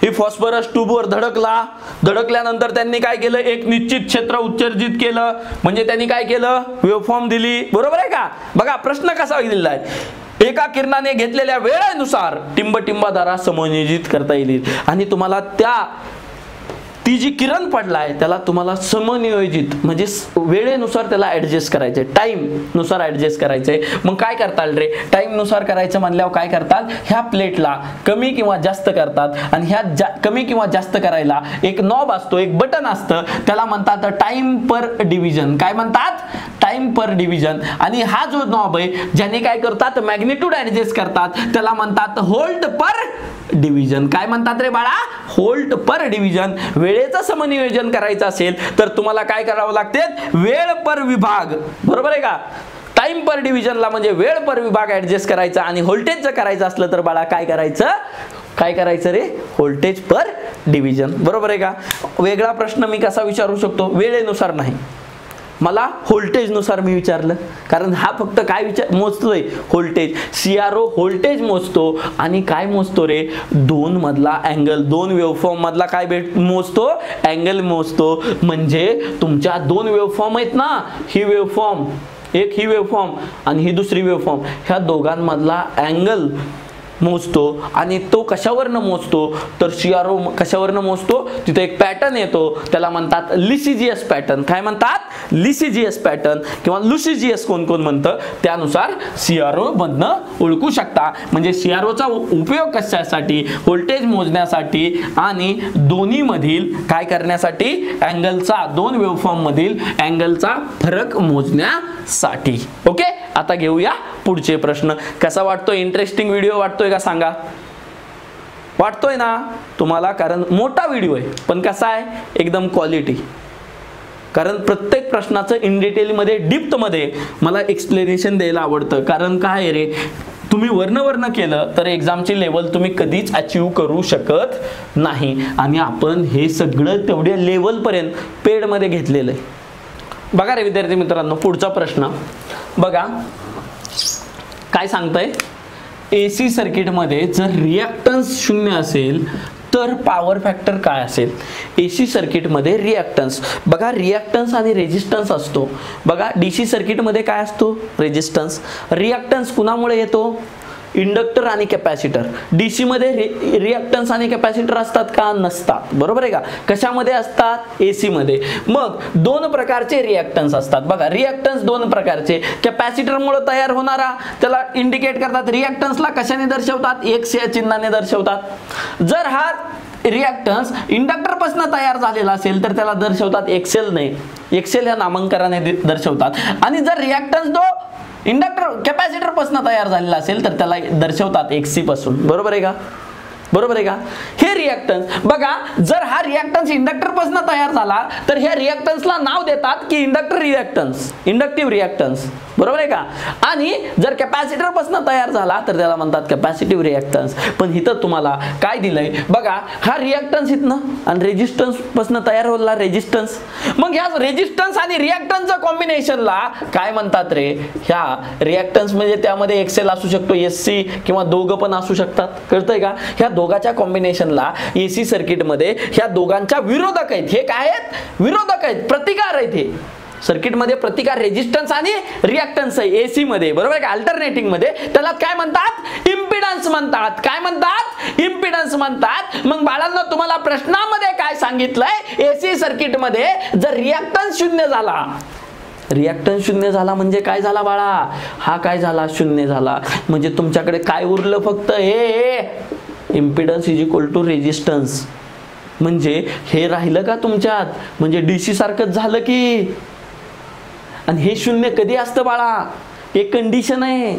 ही फॉस्फरस ट्यूबवर धडकल्यानंतर त्यांनी काय केलं, एक निश्चित क्षेत्र उत्सर्जित केलं, म्हणजे त्यांनी काय केलं, वेव्हफॉर्म दिली, बरोबर आहे का? बघा प्रश्न कसा दिलेला आहे, एका किरणाने घेतलेल्या वेळेनुसार टिंबटिंबाद्वारा समनियोजित करता येईल. आणि तुम्हाला ती जी किरण पडलाय त्याला तुम्हाला समनियोजित म्हणजे वेळेनुसार त्याला ऍडजस्ट करायचंय, टाइम नुसार ऍडजस्ट करायचंय. मग काय करताल रे, टाइम नुसार करायचं म्हणल्यावर काय करतात, ह्या प्लेटला कमी किंवा जास्त करतात, आणि ह्या कमी किंवा जास्त करायला एक नॉब असतो, एक बटन असतं, त्याला म्हणतात टाइम पर डिव्हिजन. काय म्हणतात, टाइम पर डिव्हिजन. आणि हा जो नॉब आहे ज्याने काय करतात, मॅग्निट्यूड ऍडजस्ट करतात, त्याला म्हणतात होल्ट पर डिव्हिजन. काय म्हणतात रे बाळा, होल्ट पर डिव्हिजन. वेळेचं समनियोजन करायचं असेल तर तुम्हाला काय करावं लागते, वेळ पर विभाग, बरोबर आहे का? टाइम पर डिव्हिजनला म्हणजे वेळ पर विभाग ऍडजस्ट करायचा, आणि व्होल्टेजचं करायचं असलं तर बाळा काय करायचं रे, व्होल्टेज पर डिव्हिजन, बरोबर आहे का? वेगळा प्रश्न मी कसा विचारू शकतो, वेळेनुसार नाही, मला व्होल्टेज नुसार मी विचारलं, कारण हा फक्त काय मोजतोय, व्होल्टेज. CRO व्होल्टेज मोजतो, आणि काय मोजतो रे, दोन मधला अँगल, दोन वेव्हफॉर्म मधला काय मोजतो, अँगल मोजतो. म्हणजे तुमच्या दोन वेव्हफॉर्म आहेत ना, ही वेव्हफॉर्म, एक ही वेव्हफॉर्म आणि ही दुसरी वेव्हफॉर्म, ह्या दोघांमधला अँगल मोजतो. आणि तो कशावरनं मोजतो, तर CRO कशावरनं मोजतो, तिथे एक पॅटर्न येतो, त्याला म्हणतात लिसिजियस पॅटर्न. काय म्हणतात, लिसिजियस पॅटर्न, किंवा लुसिजियस कोण कोण म्हणतं, त्यानुसार CRO मधनं ओळखू शकता. म्हणजे CROचा उपयोग कशासाठी, व्होल्टेज मोजण्यासाठी आणि दोन्ही मधील काय करण्यासाठी, अँगलचा, दोन वेव्हफॉर्म मधील अँगलचा फरक मोजण्यासाठी. ओके, आता घेऊया पुढचे प्रश्न. कसा वाटतोय, इंटरेस्टिंग व्हिडिओ वाटतोय का सांगा, वाटतोय ना तुम्हाला? कारण मोठा व्हिडिओ आहे, पण कसा आहे, एकदम क्वालिटी. कारण प्रत्येक प्रश्नाचं इन डिटेल मध्ये, डिप्थ मध्ये मला एक्सप्लेनेशन द्यायला आवडतं. कारण काय आहे रे, तुम्ही वर्ण केलं तर एक्झामची लेवल तुम्ही कधीच अचीव करू शकत नाही, आणि आपण हे सगळं तेवढ्या लेवल पर्यंत पेड मध्ये घेतलेलं आहे. बघा रे विद्यार्थी मित्रांनो, पुढचा प्रश्न बघा काय सांगताय, AC सर्किटमध्ये जर रिॲक्टन्स 0 असेल तर पॉवर फॅक्टर काय असेल. AC सर्किटमध्ये रिॲक्टन्स, बघा रिॲक्टन्स आणि रेजिस्टन्स असतो. बघा DC सर्किटमध्ये काय असतो, रेजिस्टन्स. रिॲक्टन्स कुणामुळे येतो, इंडक्टर आणि कॅपॅसिटर. DC मध्ये रिॲक्टन्स आणि कॅपॅसिटर असतात का, नसतात, बरोबर आहे का? कशामध्ये असतात, AC मध्ये. मग दोन प्रकारचे रिॲक्टन्स असतात. बघा रिॲक्टन्स दोन प्रकारचे, कॅपॅसिटरमुळे तयार होणारा त्याला इंडिकेट करतात, रिॲक्टन्सला कशाने दर्शवतात, X या चिन्हाने दर्शवतात. जर हा रिॲक्टन्स इंडक्टर पासून तयार झालेला असेल तर त्याला दर्शवतात XL ने, XL या नामांकनाने दर्शवतात. आणि जर रिॲक्टन्स इंडक्टर कॅपॅसिटर पासून तयार झालेला असेल तर त्याला दर्शवतात XC पासून, बरोबर आहे का? बरोबर आहे का? हे रिॲक्टन्स बघा, जर हा रिॲक्टन्स इंडक्टर पासून तयार झाला तर ह्या रिॲक्टन्सला नाव देतात की इंडक्टर रिॲक्टन्स, इंडक्टिव्ह रिॲक्टन्स, बरोबर आहे का? आणि जर कॅपॅसिटर पासून तयार झाला तर त्याला म्हणतात कॅपॅसिटिव्ह रिॲक्टन्स. पण इथं तुम्हाला काय दिलंय बघा, हा रिॲक्टन्स इथनं आणि रेजिस्टन्स पासून तयार होला रेजिस्टन्स. मग ह्या रेजिस्टन्स आणि रिॲक्टन्सच्या कॉम्बिनेशनला काय म्हणतात रे, ह्या रिॲक्टन्स म्हणजे त्यामध्ये XL असू शकतो, SC किंवा दोघं पण असू शकतात, कळतंय का? ह्या दोघांच्या कॉम्बिनेशनला AC सर्किट मध्ये ह्या दोघांच्या विरोधक आहेत. हे काय आहेत, विरोधक आहेत, प्रतिकार आहेत. सर्किटमध्ये प्रतिकार रेजिस्टन्स आणि रिॲक्टन्स आहे एसी मध्ये, बरोबर आहे का, अल्टरनेटिंग मध्ये. त्याला काय म्हणतात, इम्पिडन्स म्हणतात. काय म्हणतात, इम्पिडन्स म्हणतात. मग बाळांनो तुम्हाला प्रश्नामध्ये काय सांगितलंय, एसी सर्किट मध्ये जर रिॲक्टन्स शून्य झाला, रिॲक्टन्स शून्य झाला म्हणजे काय झाला बाळा, हा काय झाला, शून्य झाला. म्हणजे तुमच्याकडे काय उरलं फक्त, हे impedance is equal to resistance. म्हणजे हे राहिलं का तुमच्यात, म्हणजे डीसी सारखंच झालं की. आणि हे शून्य कधी असतं बाळा, एक कंडिशन आहे,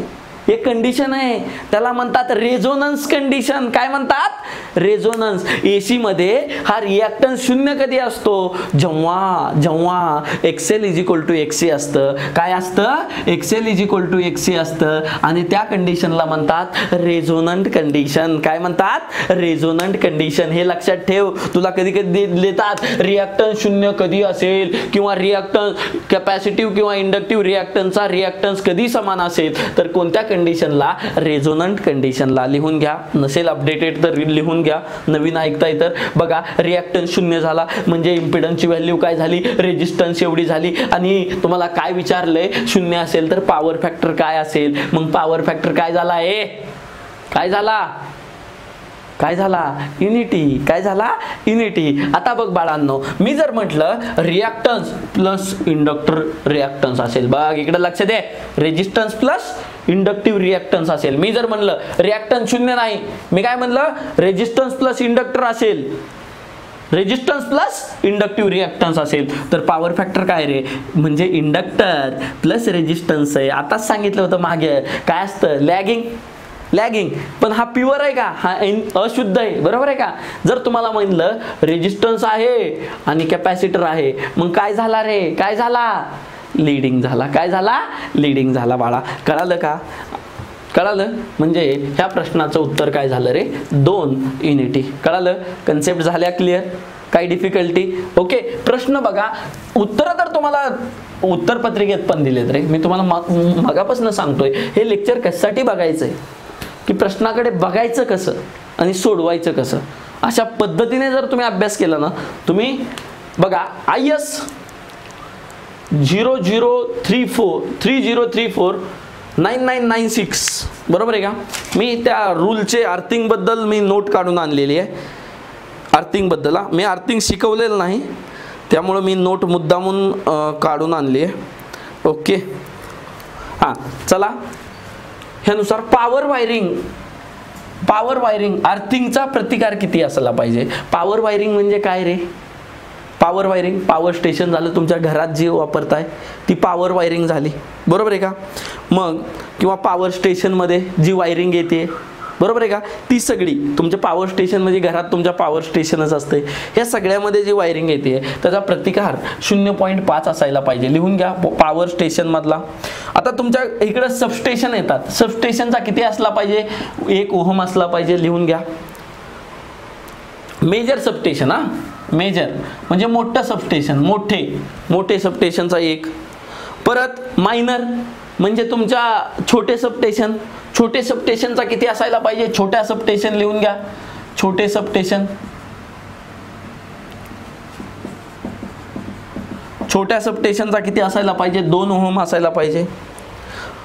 एक कंडिशन आहे, त्याला म्हणतात रेझोनन्स कंडिशन. काय म्हणतात, रेझोनन्स. एसी मध्ये हा रिॲक्टन्स शून्य कधी असतो, जेव्हा जेव्हा एक्सेल इज इक्वल टू एक्सी असतं. काय असतं, एक्सेल इज इक्वल टू एक्सी असतं. आणि त्या कंडिशनला म्हणतात रेझोनंट कंडिशन. काय म्हणतात, रेझोनंट कंडिशन. हे लक्षात ठेव. तुला कधी कधी देतात रिॲक्टन्स शून्य कधी असेल, किंवा रिॲक्टन्स कॅपॅसिटिव्ह किंवा इंडक्टिव्ह रिॲक्टन्सचा रिॲक्टन्स कधी समान असेल, तर कोणत्या कंडिशनला, रेझोनंट कंडिशनला. लिहून घ्या, नसेल अपडेटेड तर लिहून घ्या, नवीन ऐकताय तर. बघा, रिॲक्टन्स शून्य झाला म्हणजे इम्पिडन्सची व्हॅल्यू काय झाली, रेजिस्टन्स एवढी झाली. आणि तुम्हाला काय विचारलंय, शून्य असेल तर पॉवर फॅक्टर काय असेल. मग पॉवर फॅक्टर काय झाला, काय झाला, काय झाला, युनिटी. काय झाला, युनिटी. आता बघ बाळांनो, मी जर म्हटलं रिॲक्टन्स प्लस इंडक्टर रिॲक्टन्स असेल, बघ इकडे लक्ष दे, रेजिस्टन्स प्लस इंडक्टिव्ह रिॲक्टन्स असेल. मी जर म्हणलं रिॲक्टन्स शून्य नाही, मी काय म्हणलं, रेजिस्टन्स प्लस इंडक्टर असेल, रेजिस्टन्स प्लस इंडक्टिव्ह रिॲक्टन्स असेल, तर पॉवर फॅक्टर काय रे, म्हणजे इंडक्टर प्लस रेजिस्टन्स आहे. आताच सांगितलं होतं मागे, काय असतं, लॅगिंग. लॅगिंग. पण हा प्युअर आहे का, हा अशुद्ध आहे, बरोबर आहे का. जर तुम्हाला म्हणलं रेजिस्टन्स आहे आणि कॅपॅसिटर आहे, मग काय झाला रे, काय झाला, लीडिंग झाला. काय झाला, लीडिंग झाला बाळा. कळालं का, कळालं. म्हणजे ह्या प्रश्नाचं उत्तर काय झालं रे, 2 युनिटी. कळालं, कन्सेप्ट झाल्या क्लिअर, काही डिफिकल्टी. ओके, प्रश्न बघा, उत्तर तर तुम्हाला उत्तर पत्रिकेत पण दिलेत रे. मी तुम्हाला मगापासून सांगतोय, हे लेक्चर कशासाठी बघायचंय, की प्रश्नाकडे बघायचं कसं आणि सोडवायचं कसं. अशा पद्धतीने जर तुम्ही अभ्यास केला ना, तुम्ही बघा IS 0034 बरोबर आहे का. मी त्या रूलचे अर्थिंग बद्दल मी नोट काढून आणलेली आहे. अर्थिंग बद्दल मी अर्थिंग शिकवलेलं नाही, त्यामुळे मी नोट मुद्दामून काढून आणली आहे. ओके, हां चला. ह्यानुसार पॉवर वायरिंग अर्थिंगचा प्रतिकार किती असला पाहिजे. पॉवर वायरिंग म्हणजे काय रे, पॉवर वायरिंग, पॉवर स्टेशन झालं, तुमच्या घरात जी वापरताय ती पॉवर वायरिंग झाली, बरोबर आहे का. मग किंवा पॉवर स्टेशनमध्ये जी वायरिंग येते, बरोबर आहे का, ती सगळी तुमच्या पॉवर स्टेशन म्हणजे घरात तुमच्या पॉवर स्टेशनच असते. या सगळ्यामध्ये जी वायरिंग येते त्याचा प्रतिकार 0.5 असायला पाहिजे. लिहून घ्या, पॉवर स्टेशन मधला. आता तुमच्या इकडे सबस्टेशन येतात, सबस्टेशनचा किती असला पाहिजे, 1 ओहम असला पाहिजे. लिहून घ्या. मेजर सबस्टेशन, हा मेजर म्हणजे मोठं सबस्टेशन, मोठे सबस्टेशनचा 1. परत मायनर म्हणजे तुमच्या छोटे सबस्टेशन, छोटे सबस्टेशनचा किती असायला पाहिजे, छोट्या सबस्टेशन. लिहून घ्या, छोटे सबस्टेशन, छोट्या सबस्टेशनचा किती असायला पाहिजे, 2 ओहम असायला पाहिजे.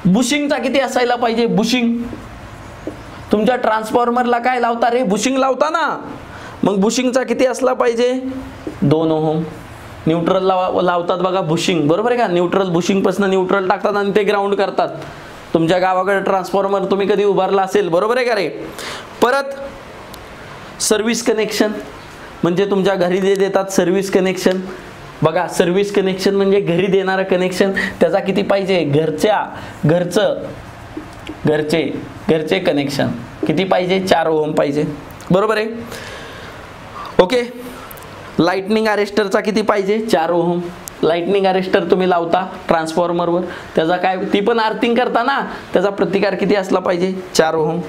बुशिंगचा किती असायला पाहिजे, बुशिंग. तुमच्या ट्रान्सफॉर्मरला काय लावता रे, बुशिंग लावता ना, मग बुशिंगचा किती असला पाहिजे, 2 ओहम. न्यूट्रल लावतात बघा बुशिंग, बरोबर आहे का. न्यूट्रल, बुशिंग पासून न्यूट्रल टाकतात आणि ते ग्राउंड करतात. तुमच्या गावाकडे ट्रान्सफॉर्मर तुम्ही कधी उभारला असेल, बरोबर आहे का रे. परत सर्व्हिस कनेक्शन म्हणजे तुमच्या घरी जे देतात सर्व्हिस कनेक्शन. बघा, सर्व्हिस कनेक्शन म्हणजे घरी देणारं कनेक्शन, त्याचा किती पाहिजे, घरचे कनेक्शन किती पाहिजे, 4 ओहम पाहिजे, बरोबर आहे. ओके, लाइटनिंग अरेस्टरचा किती पाहिजे, 4 ओहम. लाइटनिंग अरेस्टर तुम्ही लावता ट्रान्सफॉर्मरवर, त्याचा काय, ती पण अर्थिंग करता ना, त्याचा प्रतिकार किती असला पाहिजे, 4 ओहम.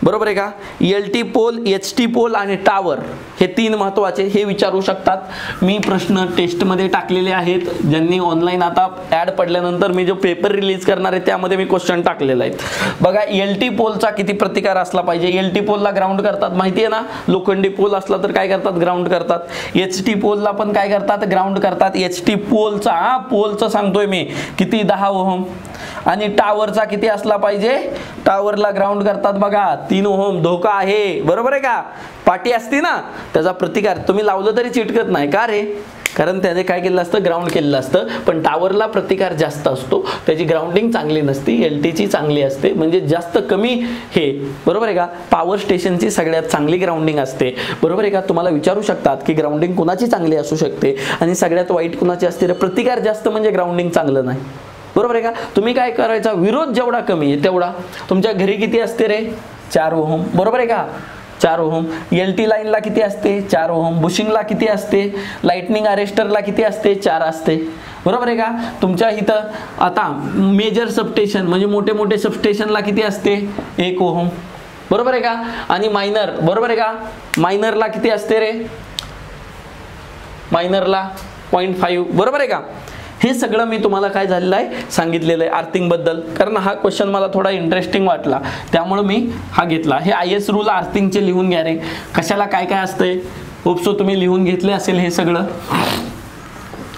बरोबर आहे का. LT पोल, HT पोल आणि टावर हे 3 महत्त्वाचे हे विचारू शकतात. मी प्रश्न टेस्टमध्ये टाकलेले आहेत. ज्यांनी ऑनलाईन आता ॲड पडल्यानंतर मी जो पेपर रिलीज करणार आहे त्यामध्ये मी क्वेश्चन टाकलेला आहे. बघा LT पोलचा किती प्रतिकार असला पाहिजे. LT पोलला ग्राउंड करतात माहिती आहे ना. लोखंडी पोल असला तर काय करतात, ग्राउंड करतात. HT पोलला पण काय करतात, ग्राउंड करतात. HT पोलचा सांगतोय मी किती, 10 ओहम. आणि टावरचा किती असला पाहिजे, टावरला ग्राउंड करतात बघा 3 ओहम. धोका आहे, बरोबर आहे का. पाटी असती ना त्याचा प्रतिकार तुम्ही लावलं तरी चिटकत नाही. का रे, कारण त्याने काय केलं असतं, ग्राउंड केलेलं असतं. पण टावरला प्रतिकार जास्त असतो, त्याची ग्राउंडिंग चांगली नसती. LTची चांगली असते, म्हणजे जास्त कमी हे, बरोबर आहे का. पॉवर स्टेशनची सगळ्यात चांगली ग्राउंडिंग असते, बरोबर आहे का. तुम्हाला विचारू शकतात की ग्राउंडिंग कुणाची चांगली असू शकते आणि सगळ्यात वाईट कुणाची असते. प्रतिकार जास्त म्हणजे ग्राउंडिंग चांगलं नाही, बरोबर आहे का. तुम्ही काय करायचा, विरोध जेवढा कमी आहे तेवढा. तुमच्या घरी किती असते रे, 4 ओहम, बरोबर आहे का. 4 ओहम. LT लाईनला किती असते, 4 ओहम. बुशिंगला किती असते, लाइटनिंग अरेस्टरला किती असते, 4 असते, बरोबर आहे का. तुमच्या इथं आता मेजर सबस्टेशन म्हणजे मोठे मोठे सबस्टेशनला किती असते, 1 ओहम, बरोबर आहे का. आणि मायनर, बरोबर आहे का, मायनरला किती असते रे, मायनरला 0.5, बरोबर आहे का. हे सगळं मी तुम्हाला काय झालेलं आहे सांगितलेलं आहे अर्थिंग बद्दल, कारण हा क्वेश्चन मला थोडा इंटरेस्टिंग वाटला त्यामुळे मी हा घेतला. हे IS रूल अर्थिंगचे लिहून घ्या रे, कशाला काय काय असतंय. होपसो तुम्ही लिहून घेतले असेल हे सगळं.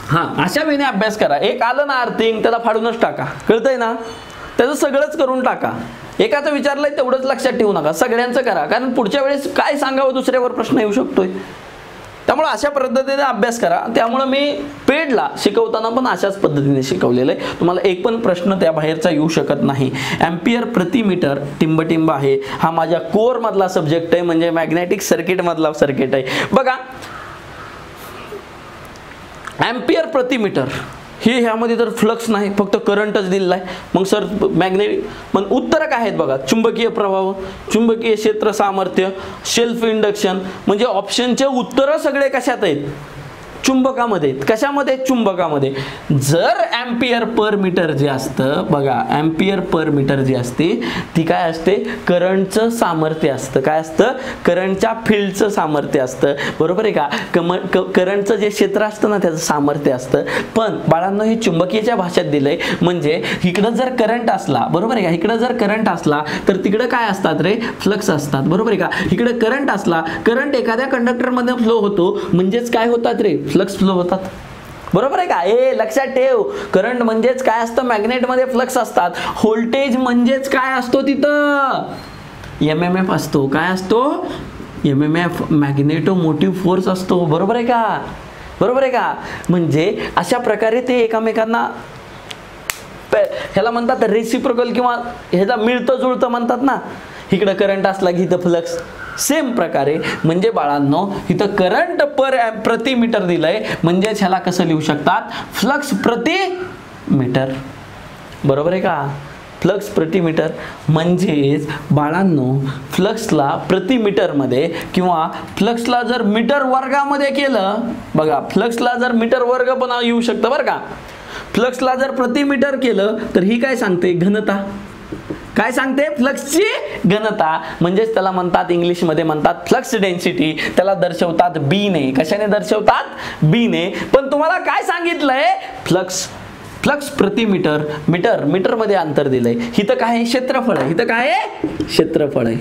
हां, अशा वेळेने अभ्यास करा. एक आलं ना अर्थिंग, त्याला फाडूनच टाका, कळतंय ना. त्याचं सगळंच करून टाका. एकाचं विचारलंय तेवढंच लक्षात ठेवू नका, सगळ्यांचं करा, कारण पुढच्या वेळेस काय सांगावं दुसऱ्यावर प्रश्न येऊ शकतोय. त्यामुळे अशा पद्धतीने अभ्यास करा. त्यामुळे मी पेडला शिकवताना पण अशाच पद्धतीने शिकवलेलं आहे. तुम्हाला एक पण प्रश्न त्या बाहेरचा येऊ शकत नाही. एम्पियर प्रति मीटर टिंब आहे, हा माझ्या कोर मधला सब्जेक्ट आहे, म्हणजे मॅग्नेटिक सर्किट मधला सर्किट आहे. बघा, एम्पियर प्रति मीटर हे ह्यामध्ये तर फ्लक्स नाही, फक्त करंटच दिलेला आहे. मग सर मॅग्नेटिक, मग उत्तर काय आहेत बघा, चुंबकीय प्रभाव, चुंबकीय क्षेत्र सामर्थ्य, सेल्फ इंडक्शन. म्हणजे ऑप्शनचे उत्तर सगळे कशात आहेत, चुंबकामध्ये. कशामध्ये, चुंबकामध्ये. जर एम्पियर पर मीटर जे असतं बघा, एम्पियर पर मीटर जी असते ती काय असते, करंटचं सामर्थ्य असतं. काय असतं, करंटच्या फील्डचं सामर्थ्य असतं, बरोबर आहे का. करंटचं जे क्षेत्र असतं ना त्याचं सामर्थ्य असतं. पण बाळांनो हे चुंबकीयच्या भाषेत दिलंय, म्हणजे इकडं जर करंट असला, बरोबर आहे का, इकडं जर करंट असला तर तिकडं काय असतात रे, फ्लक्स असतात, बरोबर आहे का. इकडं करंट असला, करंट एखाद्या कंडक्टरमध्ये फ्लो होतो, म्हणजेच काय होतात रे, फ्लक्स फ्लो होतात, बरोबर आहे का. लक्षात ठेव, करंट म्हणजेच काय असतं, मॅग्नेटमध्ये फ्लक्स असतात. व्होल्टेज म्हणजेच काय असतो, तिथं MMF असतो. काय असतो, MMF, मॅग्नेटोमोटिव्ह फोर्स असतो, बरोबर आहे का, बरोबर आहे का. म्हणजे अशा प्रकारे ते एकमेकांना, ह्याला म्हणतात रेसिप्रोकल, किंवा ह्याला मिळतं जुळतं म्हणतात ना. इकडं करंट असला की इथं फ्लक्स. सेम प्रकारे म्हणजे बाळांनो इथं करंट प्रति मीटर दिलंय, म्हणजेच ह्याला कसं लिहू शकतात, फ्लक्स प्रति मीटर, बरोबर आहे का. फ्लक्स प्रति मीटर म्हणजेच बाळांनो फ्लक्सला प्रति मीटरमध्ये, किंवा फ्लक्सला जर मीटर वर्गामध्ये केलं, बघा फ्लक्सला जर मीटर वर्ग पण येऊ शकतं बरं का. फ्लक्सला जर प्रति मीटर केलं तर ही काय सांगते, घनता. काय सांगते, फ्लक्सची घनता. म्हणजेच त्याला म्हणतात, इंग्लिशमध्ये म्हणतात फ्लक्स डेन्सिटी. त्याला दर्शवतात B ने. कशाने दर्शवतात, B ने. पण तुम्हाला काय सांगितलंय, फ्लक्स प्रति मीटर, मीटर मध्ये अंतर दिलंय. इथं काय आहे, क्षेत्रफळ आहे. इथं काय आहे, क्षेत्रफळ आहे,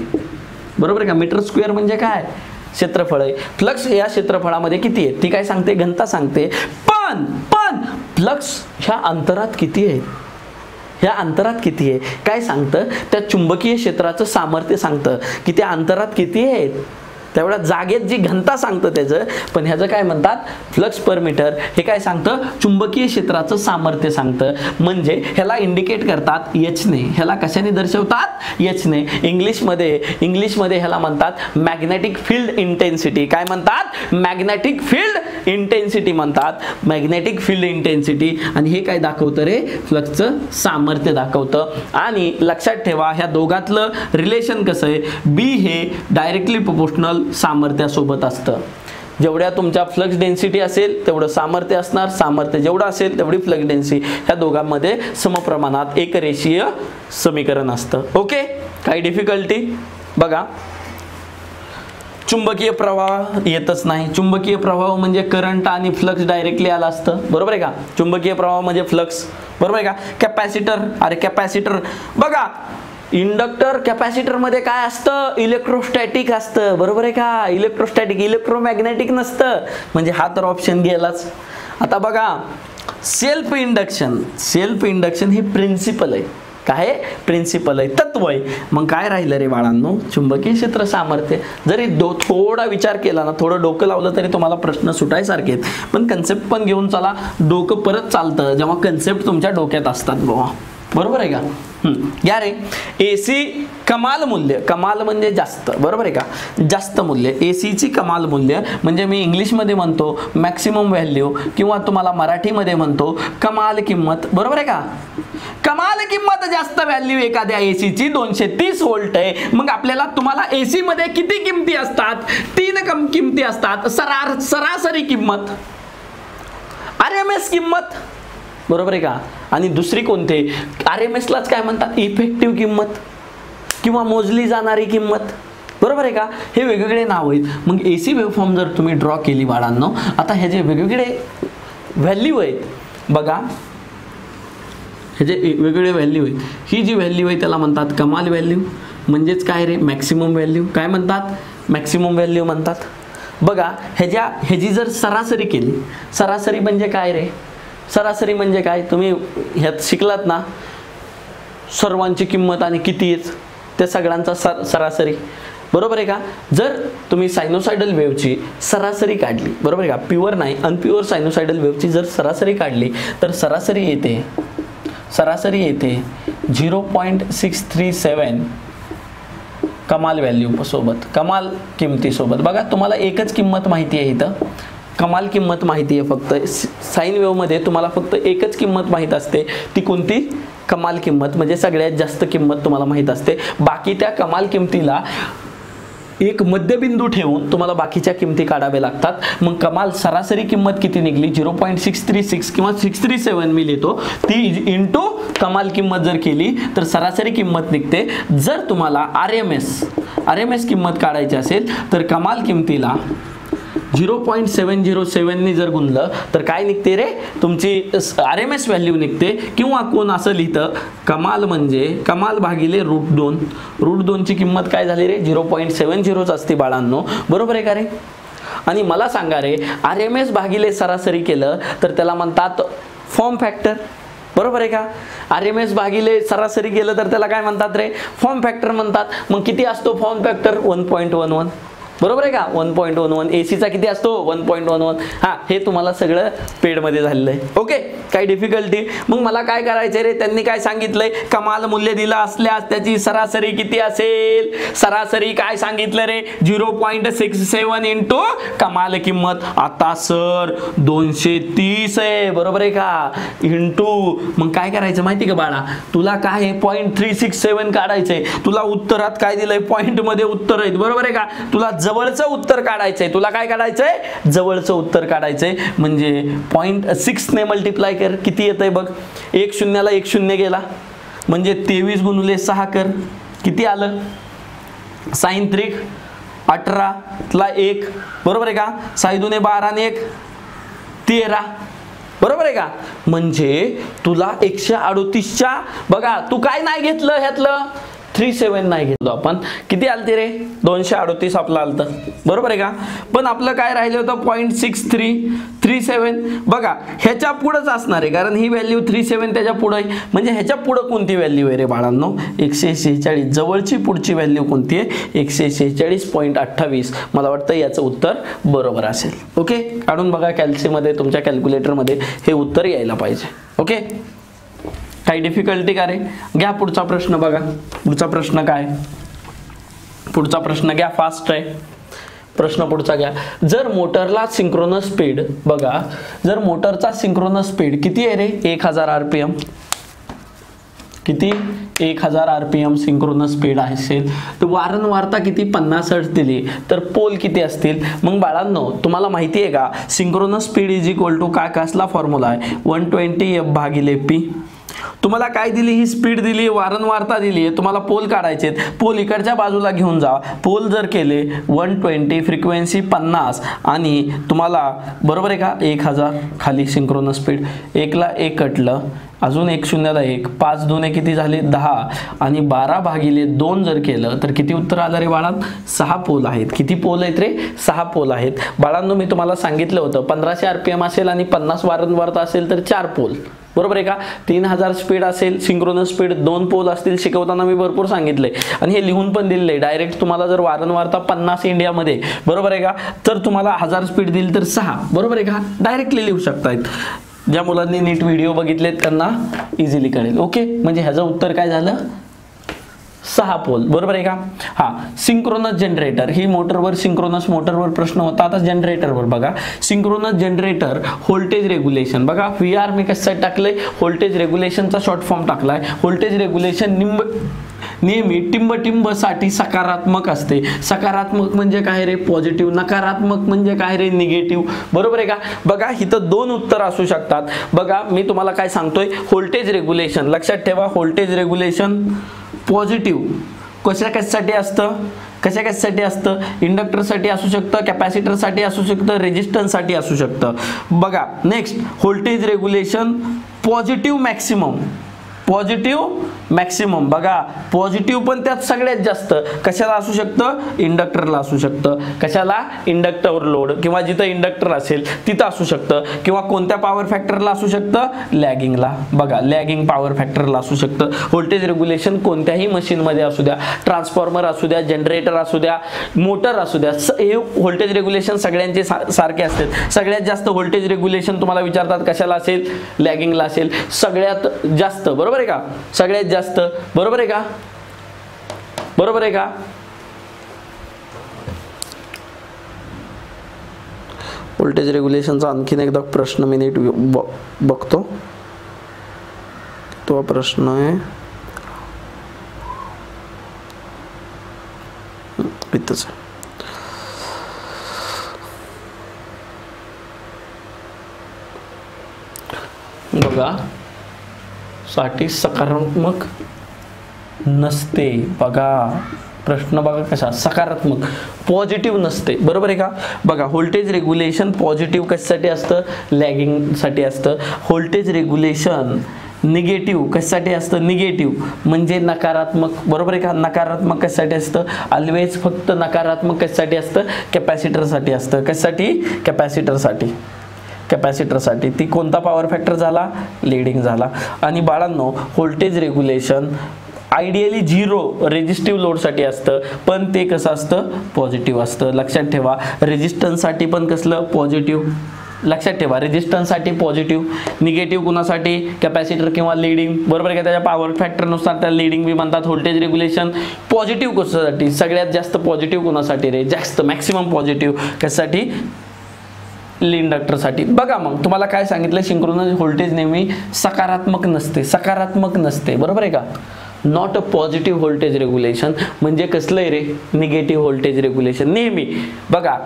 बरोबर आहे का. मीटर स्क्वेअर म्हणजे काय, क्षेत्रफळ आहे. फ्लक्स या क्षेत्रफळामध्ये किती आहे ती काय सांगते, घनता सांगते. पण फ्लक्स ह्या अंतरात किती आहे, ह्या अंतरात किती आहे काय सांगतं, त्या चुंबकीय क्षेत्राचं सामर्थ्य सांगतं की त्या अंतरात किती आहे, तेवढ्या जागेत जी घनता सांगतं त्याचं. पण ह्याचं काय म्हणतात, फ्लक्स पर मीटर. हे काय सांगतं, चुंबकीय क्षेत्राचं सामर्थ्य सांगतं. म्हणजे ह्याला इंडिकेट करतात H ने. ह्याला कशाने दर्शवतात, H ने. इंग्लिशमध्ये ह्याला म्हणतात मॅग्नेटिक फील्ड इंटेन्सिटी. काय म्हणतात, मॅग्नेटिक फील्ड इंटेन्सिटी म्हणतात, मॅग्नेटिक फील्ड इंटेन्सिटी. आणि हे काय दाखवतं रे, फ्लक्सचं सामर्थ्य दाखवतं. आणि लक्षात ठेवा ह्या दोघातलं रिलेशन कसं आहे, B हे डायरेक्टली प्रोपोर्शनल सामर्थ्यासोबत असतं. जेवढ्या तुमच्या फ्लक्स डेन्सिटी असेल तेवढं सामर्थ्य असणार, सामर्थ्य जेवढं असेल तेवढी फ्लक्स डेन्सिटी. ह्या दोघांमध्ये समप्रमाणात एक रेषीय समीकरण असतं. ओके, काही डिफिकल्टी बघा, चुंबकीय प्रवाह येतच नाही. चुंबकीय प्रवाह म्हणजे करंट आणि फ्लक्स डायरेक्टली आला असतं, बरोबर आहे का. चुंबकीय प्रवाह म्हणजे फ्लक्स, बरोबर आहे का. कॅपॅसिटर, अरे कॅपॅसिटर बघा, इंडक्टर कॅपॅसिटर मध्ये काय असतं, इलेक्ट्रोस्टॅटिक असतं, बरोबर आहे का. इलेक्ट्रोस्टॅटिक, इलेक्ट्रोमॅग्नेटिक नसतं, म्हणजे हा तर ऑप्शन गेलाच. आता बघा, सेल्फ इंडक्शन हे प्रिन्सिपल आहे. काय प्रिन्सिपल आहे, तत्व आहे. मग काय राहिलं रे बाळांनो, चुंबकीय क्षेत्र सामर्थ्य. जरी थोडा विचार केला ना, थोडं डोकं लावलं तरी तुम्हाला प्रश्न सुटायसारखे आहेत. पण कन्सेप्ट पण घेऊन चला, डोकं परत चालतं जेव्हा कन्सेप्ट तुमच्या डोक्यात असतात बाबा, बरोबर आहे का. या रे, एसी कमाल मूल्य, कमाल म्हणजे जास्त, बरोबर आहे का, जास्त मूल्य. एसीची कमाल मूल्य म्हणजे मी इंग्लिशमध्ये म्हणतो मॅक्सिमम व्हॅल्यू, किंवा तुम्हाला मराठीमध्ये म्हणतो कमाल किंमत, बरोबर आहे का. कमाल किंमत जास्त व्हॅल्यू एखाद्या एसीची 230 व्होल्ट आहे. मग आपल्याला तुम्हाला एसी मध्ये किती किमती असतात, 3 किमती असतात. सरासरी किंमत, RMS किंमत, बरोबर आहे का. आणि दुसरी कोणते, RMS लाच काय म्हणतात, इफेक्टिव्ह किंमत किंवा मोजली जाणारी किंमत, बरोबर आहे का. हे वेगवेगळे नाव आहेत. मग एसी वेव्हफॉर्म जर तुम्ही ड्रॉ केली बाळांनो, आता हे जे वेगवेगळे व्हॅल्यू आहेत बघा, हे जे वेगवेगळे व्हॅल्यू आहेत, ही जी व्हॅल्यू आहे त्याला म्हणतात कमाल व्हॅल्यू, म्हणजेच काय रे, मॅक्सिमम व्हॅल्यू. काय म्हणतात, मॅक्सिमम व्हॅल्यू म्हणतात. बघा, ह्याची जर सरासरी केली, सरासरी म्हणजे काय रे, सरासरी म्हणजे काय, तुम्ही ह्यात शिकलात ना, सर्वांची किंमत आणि किती आहेत त्या सगळ्यांचा सरासरी, बरोबर आहे का. जर तुम्ही सायनोसायडल वेव्हची सरासरी काढली, बरोबर आहे का, प्युअर नाही अनप्युअर सायनोसायडल वेव्हची जर सरासरी काढली तर सरासरी येते 0.637 कमाल व्हॅल्यू सोबत, कमाल किमतीसोबत. बघा, तुम्हाला एकच किंमत माहिती आहे इथं, कमाल किंमत माहिती आहे फक्त. साइन वेव्हमध्ये तुम्हाला फक्त एकच किंमत माहीत असते, ती कोणती, कमाल किंमत, म्हणजे सगळ्यात जास्त किंमत तुम्हाला माहीत असते. बाकी त्या कमाल किमतीला एक मध्यबिंदू ठेवून तुम्हाला बाकीच्या किमती काढाव्या लागतात. मग कमाल सरासरी किंमत किती निघली, 0.636 किंवा 637 मी लिहितो, ती इंटू कमाल किंमत जर केली तर सरासरी किंमत निघते. जर तुम्हाला RMS किंमत काढायची असेल तर कमाल किमतीला 0.707 ने जर गुणलं तर काय निघते रे, तुमची RMS व्हॅल्यू निघते. किंवा कोण असं लिहितं, कमाल म्हणजे कमाल भागिले √2 ची किंमत काय झाली रे, 0.70 असते बाळांनो, बरोबर आहे का रे. आणि मला सांगा रे, RMS भागिले सरासरी केलं तर त्याला म्हणतात फॉर्म फॅक्टर, बरोबर आहे का. RMS भागिले सरासरी केलं तर त्याला काय म्हणतात रे, फॉर्म फॅक्टर म्हणतात. मग किती असतो फॉर्म फॅक्टर, 1.11, बरोबर आहे का. 1.11 एसीचा किती असतो, 1.11. हा, हे तुम्हाला सगळं पेडमध्ये झालेलं आहे. ओके, काही डिफिकल्टी. मग मला काय करायचंय रे, त्यांनी काय सांगितलंय, कमाल मूल्य दिलं असल्यास त्याची सरासरी किती असेल, सरासरी काय सांगितलं रे, 0.67 इंटू कमाल किंमत. आता सर 230 आहे, बरोबर आहे का, इंटू. मग काय करायचं माहिती का बाळा, तुला काय आहे 0.367 काढायचंय. तुला उत्तरात काय दिलंय, पॉइंट मध्ये उत्तर आहेत, बरोबर आहे का. तुला जवळचं उत्तर काढायचंय, तुला काय काढायचंय, जवळचं उत्तर काढायचंय. म्हणजे 0.6 ने मल्टिप्लाय कर, किती येतंय बघ, 1 शून्याला 1 शून्य गेला, म्हणजे 23 गुणिले 6 कर, किती आलं, साइन 3 18 ला 1, बरोबर आहे का. 6 दुने 12 आणि 1 13, बरोबर आहे का. म्हणजे तुला 138च्या, बघा तू काय नाही घेतलं ह्यातलं, 37 नाही घेतलो आपण, किती आलते रे, 238 आपलं आलतं, बरोबर आहे का. पण आपलं काय राहिलं होतं 0.6337. बघा, ह्याच्या पुढंच असणार आहे, कारण ही व्हॅल्यू 37 त्याच्या पुढं आहे. म्हणजे ह्याच्या पुढं कोणती व्हॅल्यू आहे रे बाळांनो, 146. जवळची पुढची व्हॅल्यू कोणती आहे, 146.28. मला वाटतं याचं उत्तर बरोबर असेल. ओके, काढून बघा कॅल्सीमध्ये, तुमच्या कॅल्क्युलेटरमध्ये हे उत्तर यायला पाहिजे. ओके, काही डिफिकल्टी का रे. घ्या पुढचा प्रश्न, बघा पुढचा प्रश्न काय, पुढचा प्रश्न घ्या, फास्ट आहे प्रश्न. पुढचा घ्या, जर मोटरला सिंक्रोनस स्पीड, बघा जर मोटरचा सिंक्रोनस स्पीड किती आहे रे, 1000 RPM, किती, 1000 RPM सिंक्रोनस स्पीड असेल तर वारंवारता किती, 50 हर्ट्ज दिली तर पोल किती असतील. मग बाळांनो, तुम्हाला माहिती आहे का, synchronous speed is equal to काय, कसला फॉर्म्युला आहे, 120 F/P. तुम्हाला काय दिली, ही स्पीड दिली, वारंवारता दिली आहे, तुम्हाला पोल काढायचे आहेत. पोल इकडच्या बाजूला घेऊन जा. पोल जर केले 120, फ्रिक्वेन्सी 50 आणि तुम्हाला बरोबर आहे का 1000 खाली सिंक्रोनस स्पीड. 1 ला 1 कटलं, अजून 1 0 ला 1, 5 2 किती झाले 10 आणि 12/2 जर केलं तर किती उत्तर आलं रे बाळांनो? 6 पोल आहेत. किती पोल आहेत रे? 6 पोल आहेत. बाळांनो मी तुम्हाला सांगितलं होतं 1500 RPM असेल आणि 50 वारंवारता असेल तर 4 पोल, बरोबर आहे का? 3000 स्पीड असेल, सिंक्रोनस स्पीड 2 पोल असतील. शिकवताना मी भरपूर सांगितलंय आणि हे लिहून पण दिलेलं आहे डायरेक्ट. तुम्हाला जर वारंवारता 50 इंडियामध्ये, बरोबर आहे का, तर तुम्हाला 1000 स्पीड दिली तर 6, बरोबर आहे का? डायरेक्टली लिहू शकतायत. ज्या मुलांनी नीट व्हिडिओ बघितलेत त्यांना इझिली कळेल. ओके, म्हणजे ह्याचं उत्तर काय झालं? 6 पोल, बरोबर आहे का? हा, सिंक्रोनस जनरेटर, ही मोटरवर, सिंक्रोनस मोटरवर प्रश्न होता. आता जनरेटरवर बघा. सिंक्रोनस जनरेटर व्होल्टेज रेग्युलेशन बघा. VR मी कशासाठी टाकलंय? व्होल्टेज रेग्युलेशनचा शॉर्ट फॉर्म टाकलाय. व्होल्टेज रेग्युलेशन नेहमी टिंब साठी सकारात्मक असते. सकारात्मक म्हणजे काय रे? पॉझिटिव्ह. नकारात्मक म्हणजे काय रे? निगेटिव्ह, बरोबर आहे का? बघा इथं 2 उत्तर असू शकतात. बघा मी तुम्हाला काय सांगतोय, व्होल्टेज रेग्युलेशन लक्षात ठेवा. व्होल्टेज रेग्युलेशन पॉझिटिव्ह कशासाठी असतं? कशासाठी असतं? इंडक्टरसाठी असू शकतं, कॅपॅसिटरसाठी असू शकतं, रेजिस्टन्ससाठी असू शकतं. बघा next, voltage regulation positive maximum. Positive maximum बघा, पॉझिटिव्ह पण त्यात सगळ्यात जास्त कशाला असू शकतं? इंडक्टरला असू शकतं. कशाला? इंडक्टर लोड किंवा जिथं इंडक्टर असेल तिथं असू शकतं. किंवा कोणत्या पॉवर फॅक्टरला असू शकतं? लॅगिंगला. बघा लॅगिंग पॉवर फॅक्टरला असू शकतं. व्होल्टेज रेग्युलेशन कोणत्याही मशीनमध्ये असू द्या, ट्रान्सफॉर्मर असू द्या, जनरेटर असू द्या, मोटर असू द्या, हे व्होल्टेज रेग्युलेशन सगळ्यांचे सारखे असतात. सगळ्यात जास्त व्होल्टेज रेग्युलेशन तुम्हाला विचारतात कशाला असेल? लॅगिंगला असेल सगळ्यात जास्त, बरोबर आहे का? सगळ्यात जास्त, बरोबर आहे का? बरोबर आहे का? व्होल्टेज रेग्युलेशनचा आणखीन एकदा प्रश्न मी नीट बघतो. तो प्रश्न आहे इथंच. बघा साठी सकारात्मक नसते. बघा प्रश्न बघा कसा सकारात्मक, पॉझिटिव्ह नसते, बरोबर आहे का? बघा व्होल्टेज रेग्युलेशन पॉझिटिव्ह कशासाठी असतं? लॅगिंगसाठी असतं. व्होल्टेज रेग्युलेशन निगेटिव्ह कशासाठी असतं? निगेटिव्ह म्हणजे नकारात्मक, बरोबर आहे का? नकारात्मक कशासाठी असतं? ऑलवेज फक्त नकारात्मक कशासाठी असतं? कॅपॅसिटरसाठी असतं. कशासाठी? कॅपॅसिटरसाठी. कॅपॅसिटरसाठी. ती कोणता पॉवर फॅक्टर झाला? लीडिंग झाला. आणि बाळांनो व्होल्टेज रेग्युलेशन आयडियली 0 रेजिस्टिव्ह लोडसाठी असतं, पण ते कसं असतं? पॉझिटिव्ह असतं. लक्षात ठेवा. रेजिस्टन्ससाठी पण कसलं? पॉझिटिव्ह. लक्षात ठेवा, रेजिस्टन्ससाठी पॉझिटिव्ह, निगेटिव्ह कुणासाठी? कॅपॅसिटर किंवा लीडिंग, बरोबर आहे का? त्याच्या पॉवर फॅक्टरनुसार त्या लीडिंग बी म्हणतात. व्होल्टेज रेग्युलेशन पॉझिटिव्ह कशासाठी? सगळ्यात जास्त पॉझिटिव्ह कुणासाठी रे? जास्त मॅक्सिमम पॉझिटिव्ह कशासाठी? इंडक्टरसाठी. बघा मग तुम्हाला काय सांगितलं? सिंक्रोनस व्होल्टेज नेहमी सकारात्मक नसते. सकारात्मक नसते, बरोबर आहे का? Not a positive voltage regulation म्हणजे कसलं आहे रे? Negative voltage regulation. नेहमी बघा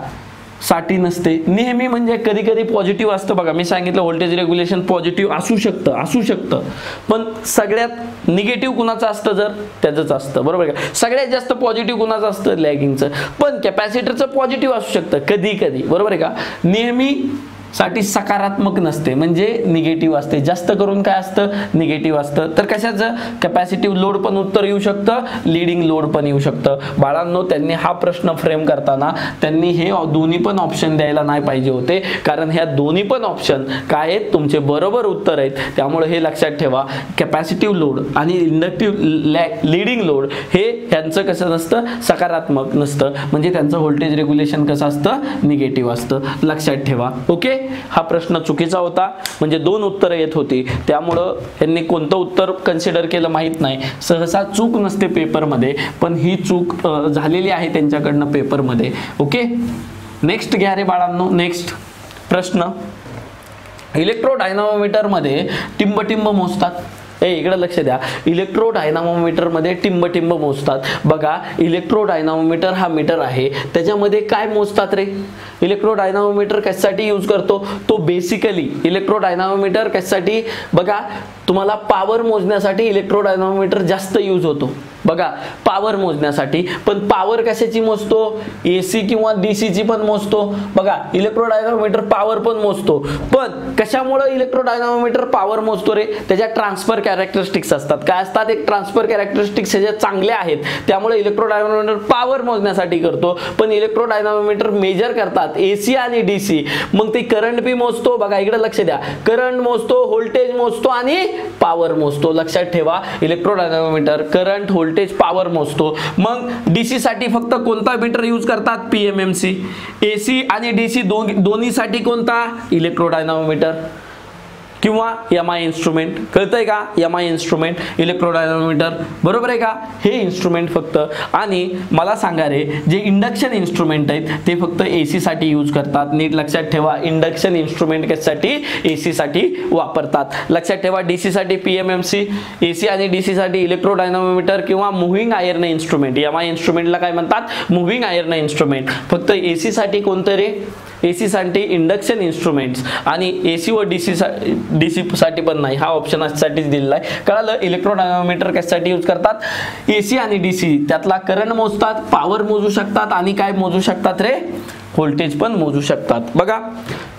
साठी नसते. नेहमी म्हणजे कधी कधी पॉझिटिव्ह असतं. बघा मी सांगितलं व्होल्टेज रेग्युलेशन पॉझिटिव्ह असू शकतं, पण सगळ्यात निगेटिव्ह कुणाचं असतं? जर त्याचंच असतं, बरोबर आहे का? सगळ्यात जास्त पॉझिटिव्ह कुणाचं असतं? लॅगिंगचं. पण कॅपॅसिटरचं पॉझिटिव्ह असू शकतं कधी कधी, बरोबर आहे का? नेहमी साठी सकारात्मक नसते म्हणजे निगेटिव्ह असते. जास्त करून काय असतं? निगेटिव्ह असतं. तर कशाचं? कॅपॅसिटिव्ह लोड पण उत्तर येऊ शकतं, लीडिंग लोड पण येऊ शकतं. बाळांनो त्यांनी हा प्रश्न फ्रेम करताना त्यांनी हे दोन्ही पण ऑप्शन द्यायला नाही पाहिजे होते, कारण ह्या दोन्ही पण ऑप्शन काय आहेत? तुमचे बरोबर उत्तर आहेत. त्यामुळे हे लक्षात ठेवा, कॅपॅसिटिव्ह लोड आणि इंडक्टिव्ह लीडिंग लोड हे यांचं कसं नसतं? सकारात्मक नसतं. म्हणजे त्यांचं व्होल्टेज रेग्युलेशन कसं असतं? निगेटिव्ह असतं. लक्षात ठेवा. ओके, हा प्रश्न चुकीचा होता. म्हणजे 2 उत्तरं येत होती, त्यामुळं यांनी कोणतं उत्तर कन्सिडर केलं माहित नाही. सहसा चूक नसते पेपरमध्ये, पण ही चूक झालेली आहे त्यांच्याकडनं पेपरमध्ये. ओके, नेक्स्ट घ्या रे बाळांनो. नेक्स्ट प्रश्न, इलेक्ट्रोडायनामोमीटर मध्ये टिंब मोजतात. इकडे लक्ष द्या, इलेक्ट्रोडायनामोमीटर मध्ये टिंब मोजतात. बघा इलेक्ट्रोडायनामोमीटर हा मीटर आहे, त्याच्यामध्ये काय मोजतात रे? इलेक्ट्रोडायनामोमीटर कशासाठी यूज करतो? तो बेसिकली इलेक्ट्रोडायनामोमीटर कशासाठी, बघा तुम्हाला पॉवर मोजण्यासाठी इलेक्ट्रोडायनामोमीटर जास्त यूज होतो. बघा पॉवर मोजण्यासाठी, पण पॉवर कशाची मोजतो? AC किंवा DC ची पण मोजतो. बघा इलेक्ट्रोडायनामोमीटर पॉवर पण मोजतो, पण कशामुळे इलेक्ट्रोडायनामोमीटर पॉवर मोजतो रे? त्याच्या ट्रान्सफर कॅरेक्टरिस्टिक्स असतात. काय असतात? एक ट्रान्सफर कॅरेक्टरिस्टिक्स त्याच्या चांगल्या आहेत, त्यामुळे इलेक्ट्रोडायनामोमीटर पॉवर मोजण्यासाठी करतो. पण इलेक्ट्रोडायनामोमीटर मेजर करतात AC आणि DC. मग ते करंट बी मोजतो. बघा इकडे लक्ष द्या, करंट मोजतो, व्होल्टेज मोजतो आणि पॉवर मोजतो. लक्षात ठेवा, इलेक्ट्रोडायनामोमीटर करंट, व्होल्टेज, पॉवर मोजतो. मग DC साठी फक्त कोणता मीटर यूज करतात? PMMC. AC आणि DC दोन्हीसाठी कोणता? इलेक्ट्रोडायनामोमीटर किंवा MI इन्स्ट्रुमेंट. कळतंय का? MI इन्स्ट्रुमेंट, इलेक्ट्रोडायनामोमीटर, बरोबर आहे का? हे इन्स्ट्रुमेंट फक्त. आणि मला सांगा रे, जे इंडक्शन इन्स्ट्रुमेंट आहेत ते फक्त AC साठी यूज करतात. नीट लक्षात ठेवा, इंडक्शन इन्स्ट्रुमेंट कशासाठी? AC साठी वापरतात. लक्षात ठेवा, DC साठी PMMC, AC आणि DC साठी इलेक्ट्रोडायनामोमीटर किंवा मूव्हिंग आयर्न इन्स्ट्रुमेंट. MI इन्स्ट्रुमेंटला काय म्हणतात? Moving iron instrument. फक्त AC साठी कोणतं रे? AC साठी इंडक्शन इन्स्ट्रुमेंट्स. आणि AC व DC साठी पण नाही, हा ऑप्शन साठी दिलेला आहे. कळालं? इलेक्ट्रोडायनामोमीटर कशासाठी यूज करतात? AC आणि DC त्यातला करंट मोजतात, पॉवर मोजू शकतात आणि काय मोजू शकतात रे? व्होल्टेज पण मोजू शकतात. बघा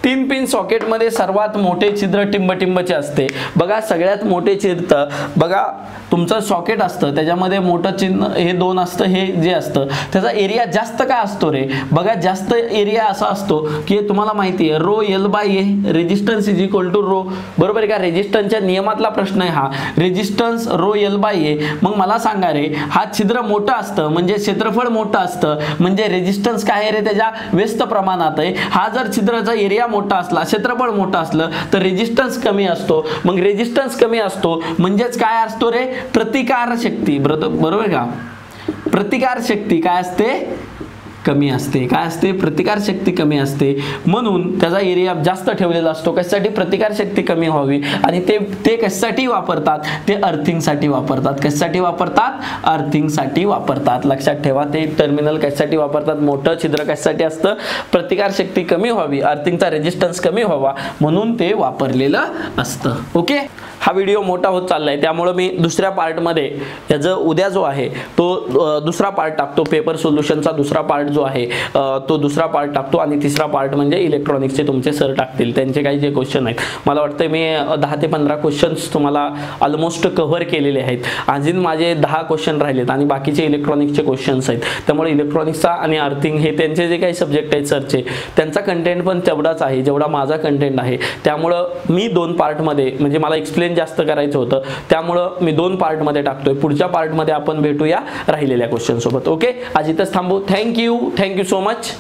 3 पिन सॉकेट मध्ये सर्वात मोठे छिद्र टिंबचे असते. बघा सगळ्यात मोठे छिद्र, बघा तुमचं सॉकेट असतं त्याच्यामध्ये मोठं चिन्ह हे 2 असतं, हे जे असतं त्याचा एरिया जास्त काय असतो रे? बघा जास्त एरिया असा असतो की तुम्हाला माहिती आहे rho L/A, resistance is equal to rho. बरोबर आहे का? रेजिस्टन्सच्या नियमातला प्रश्न आहे हा. Resistance rho L/A. मग मला सांगा रे, हा छिद्र मोठं असतं म्हणजे क्षेत्रफळ मोठं असतं, म्हणजे रेजिस्टन्स काय आहे रे? त्याच्या व्यस्त प्रमाणात आहे. हा जर छिद्राचा एरिया मोठा असला, क्षेत्रफळ मोठं असलं तर रेजिस्टन्स कमी असतो. मग रेजिस्टन्स कमी असतो म्हणजेच काय असतो रे? प्रतिकार शक्ती. बरोबर का? प्रतिकार शक्ती काय असते? कमी असते. काय असते? प्रतिकार शक्ती कमी असते. म्हणून त्याचा एरिया जास्त ठेवलेला असतो. कशासाठी? प्रतिकार शक्ती कमी व्हावी. आणि ते कशासाठी वापरतात? ते अर्थिंगसाठी वापरतात. कशासाठी वापरतात? अर्थिंगसाठी वापरतात. लक्षात ठेवा, ते टर्मिनल कशासाठी वापरतात? मोठं छिद्र कशासाठी असतं? प्रतिकार शक्ती कमी व्हावी, अर्थिंगचा रेजिस्टन्स कमी व्हावा म्हणून ते वापरलेलं असतं. ओके, हा व्हिडिओ मोठा होत चाललाय त्यामुळे मी दुसऱ्या पार्टमध्ये याचं उद्या जो आहे तो दुसरा पार्ट टाकतो. पेपर सोल्युशनचा दुसरा पार्ट जो आहे तो दुसरा पार्ट टाकतो. आणि तिसरा पार्ट म्हणजे इलेक्ट्रॉनिक्सचे तुमचे सर टाकतील, त्यांचे काही जे क्वेश्चन आहेत. मला वाटतं मी 10 ते 15 क्वेश्चन्स तुम्हाला ऑलमोस्ट कव्हर केलेले आहेत. अजून माझे 10 क्वेश्चन राहिलेत आणि बाकीचे इलेक्ट्रॉनिक्सचे क्वेश्चन्स आहेत. त्यामुळे इलेक्ट्रॉनिक्सचा आणि अर्थिंग हे त्यांचे जे काही सब्जेक्ट आहेत सरचे, त्यांचा कंटेंट पण तेवढाच आहे जेवढा माझा कंटेंट आहे. त्यामुळं मी 2 पार्टमध्ये, म्हणजे मला एक्सप्लेन जास्त करायचं होतं त्यामुळं मी 2 पार्टमध्ये टाकतोय. पुढच्या पार्टमध्ये आपण भेटूया राहिलेल्या क्वेश्चन सोबत. ओके, आज इथंच थांबू. Thank you so much.